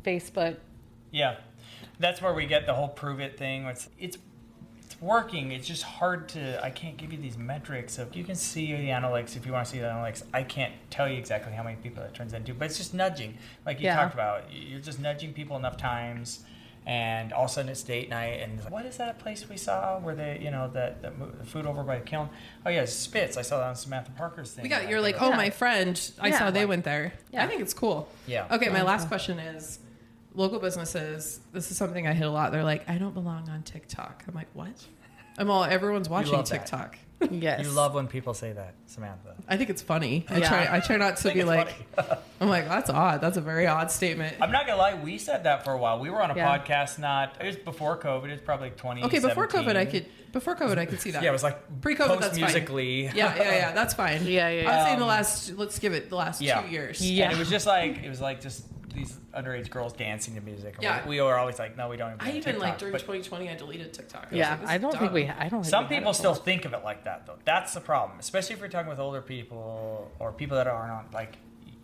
Facebook. Yeah, that's where we get the whole prove it thing. It's working. It's just hard to. I can't give you these metrics of. You can see the analytics if you want to see the analytics. I can't tell you exactly how many people that turns into, but it's just nudging, like you Yeah. talked about. You're just nudging people enough times, and all of a sudden it's date night. And it's like, what is that place we saw where they, the food over by the kiln? Oh yeah, it's Spitz. I saw that on Samantha Parker's thing. You're like, oh, Yeah. my friend, I Yeah. saw they went there. Yeah. I think it's cool. Yeah. Okay, my last question is local businesses. This is something I hit a lot. They're like, I don't belong on TikTok. I'm like, what? Everyone's watching love that. TikTok. Yes. You love when people say that, Samantha. I think it's funny. Yeah. I try not to think be it's like, funny. I'm like, that's odd. That's a very odd statement. I'm not gonna lie, we said that for a while. We were on a Yeah. podcast, it was before COVID. It was probably 2017. Okay, before COVID, I could see that. Yeah, it was like Pre-COVID, post that's fine. musically. Yeah, that's fine. Yeah, yeah, I would yeah. say let's give it the last Yeah. 2 years. Yeah. And it was like just these underage girls dancing to music. And Yeah. we were always like, no, we don't. I even TikTok. during But 2020, I deleted TikTok. I was Yeah. like, this I is don't think dumb. we. I don't. Think some we had people it. still think of it like that, though. That's the problem, especially if you're talking with older people or people that are not like.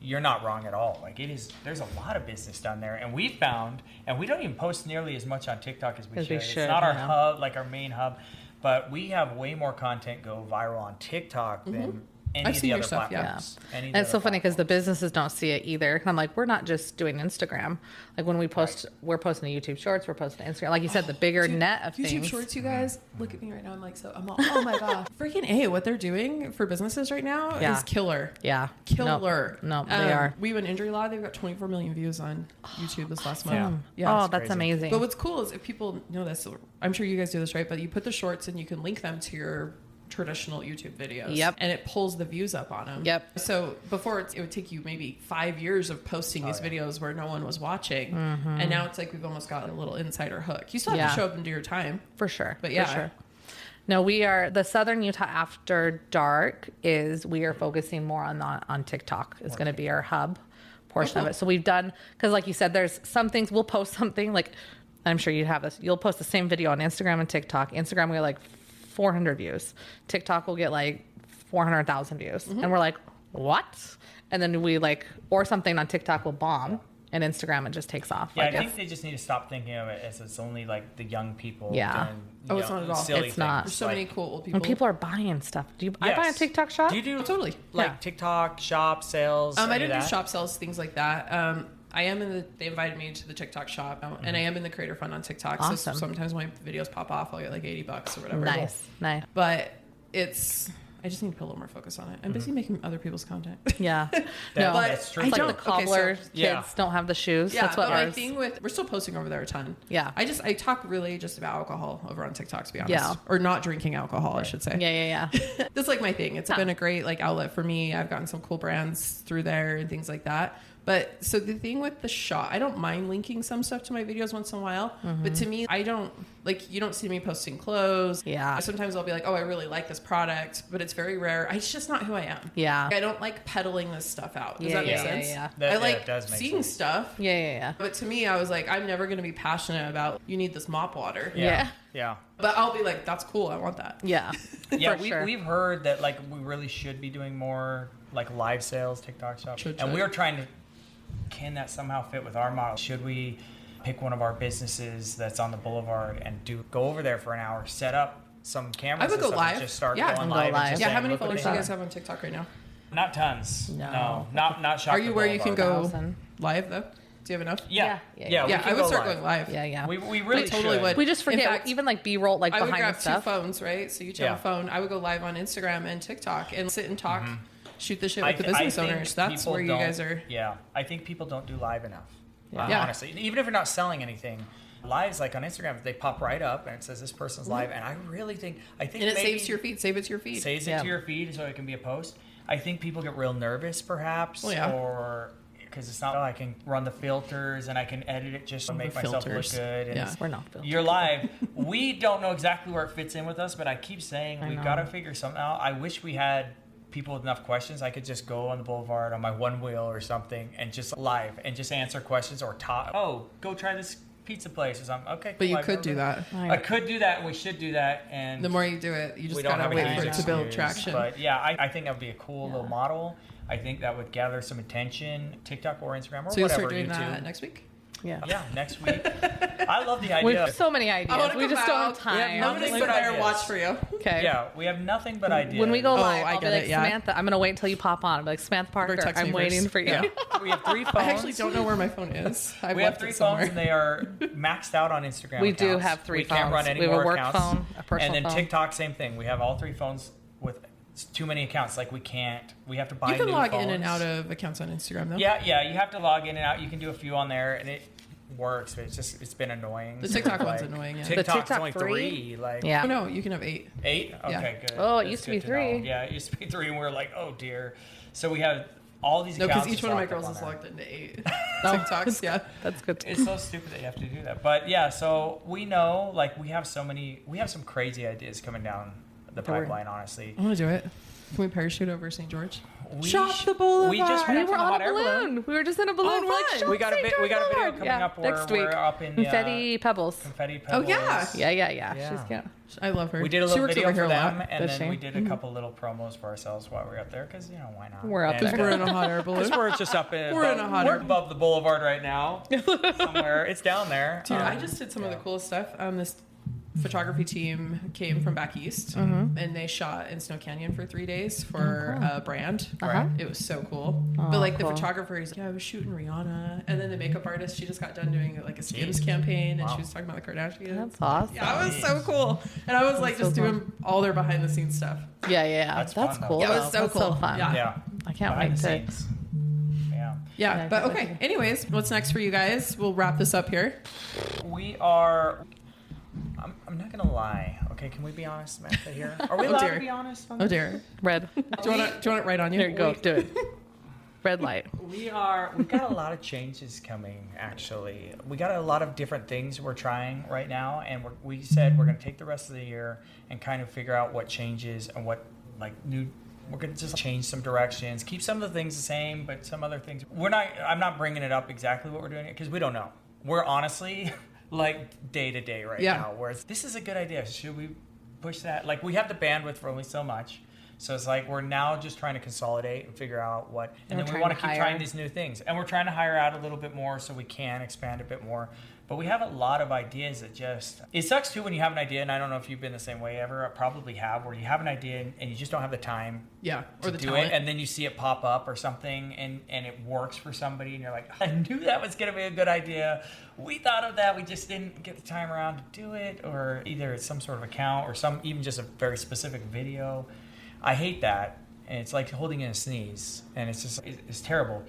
You're not wrong at all. Like it is. There's a lot of business done there, and we found, and we don't even post nearly as much on TikTok as we should. It's not our yeah. hub, like our main hub, but we have way more content go viral on TikTok than any I've of seen the your other stuff, yeah. platforms. Any of And the it's so other funny because the platforms. businesses don't see it either. And I'm like, we're not just doing Instagram. Like when we post, we're posting to YouTube Shorts, we're posting to Instagram. Like you said, the bigger Dude, net of YouTube things. Shorts, you guys. Look at me right now. I'm like, I'm all, oh my god, freaking A! What they're doing for businesses right now Yeah. is killer. Yeah. Killer. No, they are. We went Injury Law. They've got 24 million views on YouTube this last Yeah. month. Yeah. Oh, it's that's crazy. amazing. But what's cool is if people know this, I'm sure you guys do this, right? But you put the shorts and you can link them to your traditional YouTube videos. Yep. And it pulls the views up on them. Yep. So before it would take you maybe 5 years of posting these videos where no one was watching. Mm-hmm. And now it's like we've almost got a little insider hook. You still have Yeah. to show up and do your time. For sure. But yeah. For sure. No, we are the Southern Utah After Dark we are focusing more on TikTok. It's going to be our hub portion of it. So we've done, because like you said, there's some things we'll post something like, I'm sure you'd have this. You'll post the same video on Instagram and TikTok. Instagram, we get like 400 views. TikTok will get like 400,000 views. And we're like, what? And then we or something on TikTok will bomb. And Instagram, it just takes off. Yeah, I think they just need to stop thinking of it as it's only like the young people. Yeah. Doing, It's not at all. silly It's not. There's so many cool old people. When people are buying stuff. I buy a TikTok shop? Do you do totally like TikTok shop sales? I don't do shop sales, things like that. I am they invited me to the TikTok shop, and I am in the creator fund on TikTok. Awesome. So sometimes when my videos pop off, I'll get like $80 or whatever. Nice. But I just need to put a little more focus on it. I'm busy making other people's content. Yeah. That's true. It's like don't- the cobbler okay, kids don't have the shoes. Yeah, That's what but my ours. thing we're still posting over there a ton. Yeah. I talk really just about alcohol over on TikTok, to be honest. Yeah. Or not drinking alcohol, I should say. Yeah. That's like my thing. It's been a great like outlet for me. I've gotten some cool brands through there and things like that. But so the thing with the shop, I don't mind linking some stuff to my videos once in a while. But to me, I don't like, you don't see me posting clothes. Yeah. Sometimes I'll be like, oh, I really like this product, but it's very rare. It's just not who I am. Yeah. I don't like peddling this stuff out. Does Yeah, that make yeah, sense? yeah. That- I yeah, like it does make seeing sense. stuff. Yeah. But to me, I was like, I'm never going to be passionate about, you need this mop water. Yeah. Yeah. But I'll be like, that's cool. I want that. Yeah. Yeah, For sure. we've heard that like we really should be doing more like live sales, TikTok shop. Should. And we were trying to, can that somehow fit with our model? Should we pick one of our businesses that's on the Boulevard and go over there for an hour, set up some cameras I would and go stuff and live. just start Yeah. going And go live. live. And just Yeah, saying, how many "Look what followers they do you got." guys have on TikTok right now? Not tons. No. Not shop Are you the where you can Boulevard. go 1,000. live though? Do you have enough? Yeah. Yeah. we Yeah, can I would go start going live. Yeah. We really totally should. would. We just forget, In fact, even like B-roll, like I would behind grab the two stuff. phones, right? So each have Yeah. a phone. I would go live on Instagram and TikTok and sit and talk, shoot the shit with the I business think owners. That's people where you don't- guys are. Yeah, I think people don't do live enough. Yeah. Honestly, even if you're not selling anything, lives like on Instagram, they pop right up and it says this person's live, and I really think And it maybe saves to your feed. Save it to your feed. saves it Yeah. to your feed so it can be a post. I think people get real nervous, perhaps, Well, yeah. or because it's not. I can run the filters and I can edit it just to make myself look filters. good. And Yeah. it's- We're not filtered. You're live. We don't know exactly where it fits in with us, but I keep saying we've know. got to figure something out. I wish we had people with enough questions. I could just go on the Boulevard on my one wheel or something and just live and just answer questions or talk. Oh, go try this pizza place or something. Okay, But cool, you I've could never do been. that. I could do that, and we should do that. And The more you do it, you we just don't gotta have a wait huge for it to build excuse, traction. But yeah, I think that would be a cool little model. I think that would gather some attention, TikTok or Instagram or So you'll whatever. start doing YouTube. that next week? Yeah. Yeah, next week. I love the We idea. have so many ideas. wanna We come just don't have out. time. have I'm nothing gonna but sit there and ideas. watch for you. Okay. Yeah, we have nothing but ideas. When we go live, I I'll be get like, it, yeah. Samantha, I'm going to wait until you pop on. I'll be like, Samantha Parker, text me I'm waiting first. for you. Yeah. We have 3 phones. I actually don't know where my phone is. I've We have left 3 it somewhere. phones and they are maxed out on Instagram. We do accounts. have 3 We can't phones. run any We have a more work accounts. phone, a personal And then phone. TikTok, same thing. We have all 3 phones with too many accounts. Like we can't. We have to buy. You can new log phones. in and out of accounts on Instagram though. Yeah. You have to log in and out. You can do a few on there, and it works. But it's been annoying. The TikTok one's Like, annoying, yeah. The TikTok's TikTok only free? 3. Like Yeah. Oh no, you can have 8. 8. Okay, Yeah. good. Oh, it That's used to good be know. 3. Yeah, it used to be 3, and we were like, oh dear. So we have all these No, accounts. because each just one of my locked up girls on is there. logged into 8 TikToks. Yeah. That's good. It's so stupid that you have to do that. But yeah, so we know, like, we have some crazy ideas coming down the Don't worry. pipeline, honestly. I want to do it. Can we parachute over St. George? We Shop sh- the Boulevard. We just We went were up in on a hot air balloon. We were just in a balloon. Oh, We're like, fun. "Shop We got a St. video George coming Boulevard." up where next week. we're up in the Confetti Pebbles. confetti Oh, pebbles. yeah. Yeah. Yeah. She's cute. I love her. We did a She little works video over here for a lot. them, and Does then she? we did a couple little promos for ourselves while we were up there, because why not? We're up And, there. We're in a hot air balloon. Because we're just up in. We're in a hot We're air- above the Boulevard right now, somewhere. It's down there. Dude, I just did some of the yeah. coolest stuff. This photography team came from back east, and they shot in Snow Canyon for 3 days for a brand. Uh-huh. It was so cool. Oh, But like cool. the photographer, he's like, yeah, I was shooting Rihanna, and then the makeup artist, she just got done doing like a Skims campaign, and Wow. she was talking about the Kardashians. That's awesome. Yeah, it was so cool. And I was like so just cool. doing all their behind the scenes stuff. Yeah. That's That's fun, cool. though. Yeah, it was though. so That's cool. so fun. Yeah. Yeah. I can't Behind wait the to. scenes. Yeah. Yeah, Yeah, but I okay. think- Anyways, what's next for you guys? We'll wrap this up here. We are. I'm not gonna lie. Okay, can we be honest, Samantha? Here, are we Oh, allowed dear. to be honest? On Oh this? dear. Red. Do you want it right on you? Here you go. Do it. Red light. We've got a lot of changes coming. Actually, we got a lot of different things we're trying right now, and we said we're gonna take the rest of the year and kind of figure out what changes and what new. We're gonna just change some directions, keep some of the things the same, but some other things I'm not bringing it up exactly what we're doing because we don't know. We're honestly like day to day right Yeah. now. Whereas this is a good idea. Should we push that? Like we have the bandwidth for only so much. So it's like we're now just trying to consolidate and figure out what, and then we we're want to trying keep to hire. trying these new things. And we're trying to hire out a little bit more so we can expand a bit more. But we have a lot of ideas that just, it sucks too when you have an idea, and I don't know if you've been the same way ever. I probably have, where you have an idea and you just don't have the time Yeah. Or to the do talent. it, and then you see it pop up or something, and it works for somebody, and you're like, I knew that was going to be a good idea. We thought of that, we just didn't get the time around to do it, or either it's some sort of account or some even just a very specific video. I hate that, and it's like holding in a sneeze, and it's just it's terrible.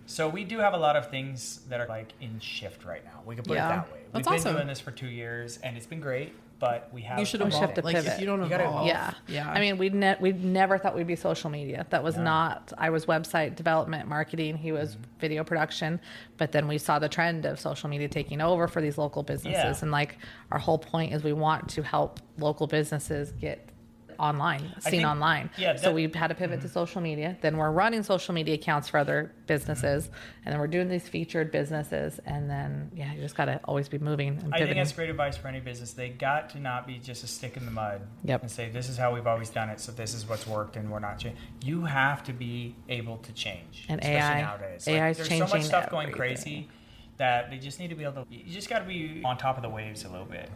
So we do have a lot of things that are like in shift right now. We could put it that way. That's We've been awesome. doing this for 2 years, and it's been great. But we have You should evolved evolve. it. Like pivot. if you don't You gotta evolve. evolve. Yeah. Yeah. I mean, we never thought we'd be social media. That was not, I was website development, marketing. He was video production. But then we saw the trend of social media taking over for these local businesses. Yeah. And like our whole point is we want to help local businesses get online, seen online. Yeah, So we've had to pivot to social media. Then we're running social media accounts for other businesses. And then we're doing these featured businesses. And then, you just got to always be moving and I pivoting. think that's great advice for any business. They got to not be just a stick in the mud Yep. and say, this is how we've always done it, so this is what's worked, and we're not changing. You have to be able to change, And especially AI nowadays. AI is there's so much changing stuff going everything. crazy that they just need to be able to, you just got to be on top of the waves a little bit.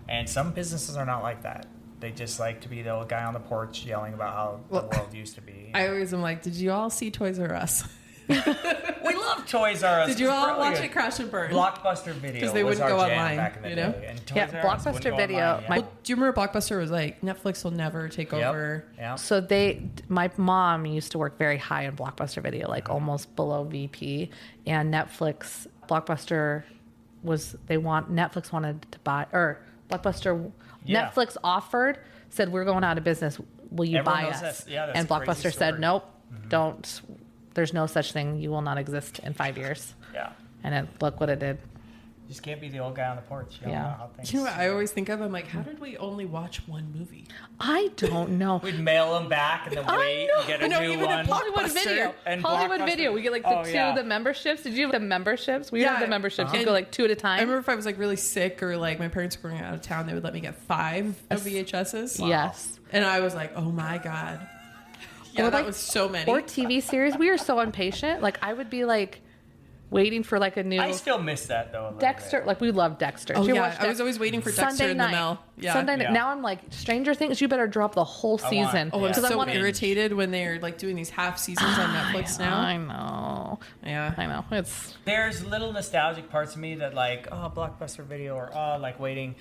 And some businesses are not like that. They just like to be the old guy on the porch yelling about how the world used to be. I always am like, did you all see Toys R Us? We love Toys R Us. Did you It's all watch brilliant. it crash and burn? Blockbuster Video 'Cause they was wouldn't our go jam online, back in the you know? day. And Toys Yeah, R Us wouldn't Blockbuster go Video, online, my- Well, do you remember Blockbuster was like, Netflix will never take over? Yeah. So my mom used to work very high in Blockbuster Video, like almost below VP, and Netflix, Netflix wanted to buy, or Blockbuster, Yeah. Netflix offered, said we're going out of business. Will you Everyone buy knows us? that. Yeah, that's and a crazy Blockbuster said, story. nope, don't. There's no such thing. You will not exist in 5 years. Yeah. And look what it did. You just can't be the old guy on the porch. Yelling Yeah. about how things. You know what I always think of? I'm like, how did we only watch one movie? I don't know. We'd mail them back and then wait and get a know, new even at one. Hollywood Blockbuster Video. and Hollywood Blockbuster. Video. We get like Oh, the yeah. the memberships. Did you have the memberships? We Yeah. had the memberships. You And go like 2 at a time. I remember if I was like really sick or like my parents were going out of town, they would let me get 5 of VHSs. Yes. And I was like, oh my God. Yeah, Or that like- was so many. Or TV series. We are so impatient. Like I would be like waiting for like a new I still miss that though. A little Dexter. Bit. Like we love Dexter. Oh, Did you yeah. watch I was Dexter? always waiting for Dexter Sunday in the night. mail. Yeah. Sunday night. Yeah. Now I'm like Stranger Things. You better drop the whole I want- season. Oh, I'm Yeah. so I wanna- irritated when they're like doing these half seasons on Netflix now. I know. Yeah. I know. It's There's little nostalgic parts of me that like, oh, Blockbuster Video, or oh, like waiting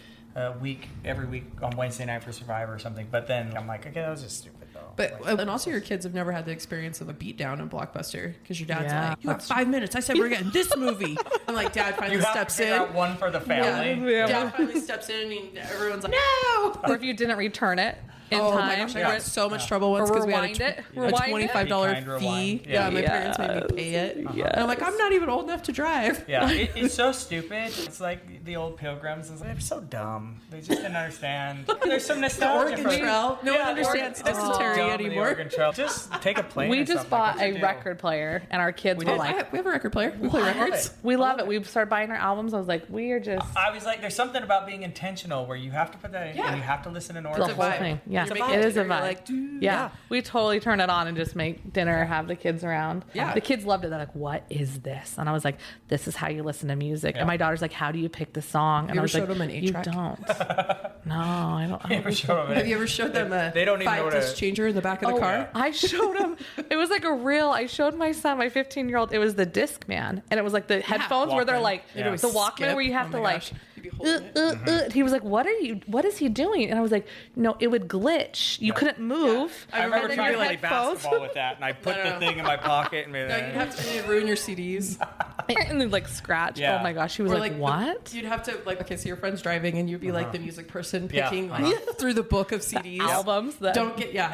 every week on Wednesday night for Survivor or something. But then I'm like, okay, that was just stupid though. But Like, and also your kids have never had the experience of a beatdown in Blockbuster because your dad's Yeah. like, you have 5 minutes. I said we're getting this movie. I'm like, Dad finally you have to steps figure in. out one for the family. Yeah. Dad finally steps in and everyone's like, no. or if you didn't return it in Oh time. my gosh, I Yeah. got in so much trouble once Or because we had rewind it. a Rewind it. $25 Be kind, fee. rewind. Yeah, my Yeah. parents made me pay it. Yes. And I'm like, I'm not even old enough to drive. Yeah, it's so stupid. It's like the old Pilgrims. They're so dumb. They just didn't understand. There's some The nostalgia. Oregon for- Trail. No one understands Oregon- dysentery Dumb, the anymore. Oregon Trail. Just take a plane. We or just something. bought What's a the deal? record player, and our kids were Oh, like, we have a record player. We play I love records. it. "We love it." We started buying our albums. I was like, "We are just I was like, there's something about being intentional where you have to put that in Yeah. and you have to listen in the order. It's a whole vibe. thing." Yeah, You're it making is a dinner, vibe. you're like, dude. Yeah, we totally turn it on and just make dinner, have the kids around. Yeah. The kids loved it. They're like, "What is this?" And I was like, "This is how you listen to music." Yeah. And my daughter's like, "How do you pick the song?" And You I ever was like, showed them an "You 8-track? don't." No, I don't. I Never don't show them Have you ever showed them a They don't even know what 5-disc a- changer in the back of the car? I showed him. It was like a real. I showed my son, my 15-year-old. It was the Discman, and it was like the headphones where they're Walkman. like Yeah. the Walkman, Skip. where you have Oh to my like. gosh. You'd be holding it. He was like, "What is he doing?" And I was like, "No, it would glitch. You couldn't move." Yeah. I remember And then trying to your play headphones. basketball with that, and I put No. the thing in my pocket and made No, you'd have to ruin your CDs. and then like scratch. Yeah. Oh my gosh, he was Or like, the- "What?" You'd have to like, okay, so your friend's driving and you'd be like the music person Yeah. picking like through the book of CDs. Albums that Don't get Yep.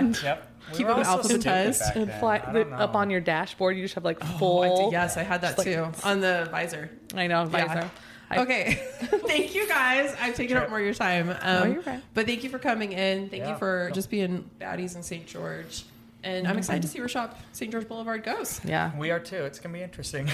Keep were them all so stupid alphabetized back and then. fly I don't up know. on your dashboard. You just have like Oh, full. I did, yes, I had that Just like- too on the visor. I know, Yeah. visor. Okay, thank you guys. I've taken up more of your time. you're fine. But thank you for coming in. Thank Yeah. you for just being baddies in St. George. And I'm excited to see where Shop St. George Boulevard goes. Yeah. We are too. It's gonna be interesting.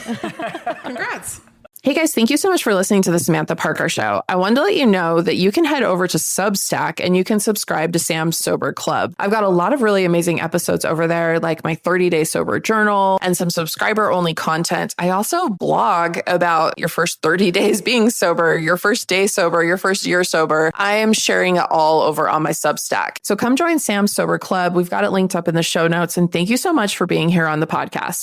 Congrats. Hey guys, thank you so much for listening to the Samantha Parker Show. I wanted to let you know that you can head over to Substack and you can subscribe to Sam's Sober Club. I've got a lot of really amazing episodes over there, like my 30-day sober journal and some subscriber-only content. I also blog about your first 30 days being sober, your first day sober, your first year sober. I am sharing it all over on my Substack. So come join Sam's Sober Club. We've got it linked up in the show notes. And thank you so much for being here on the podcast.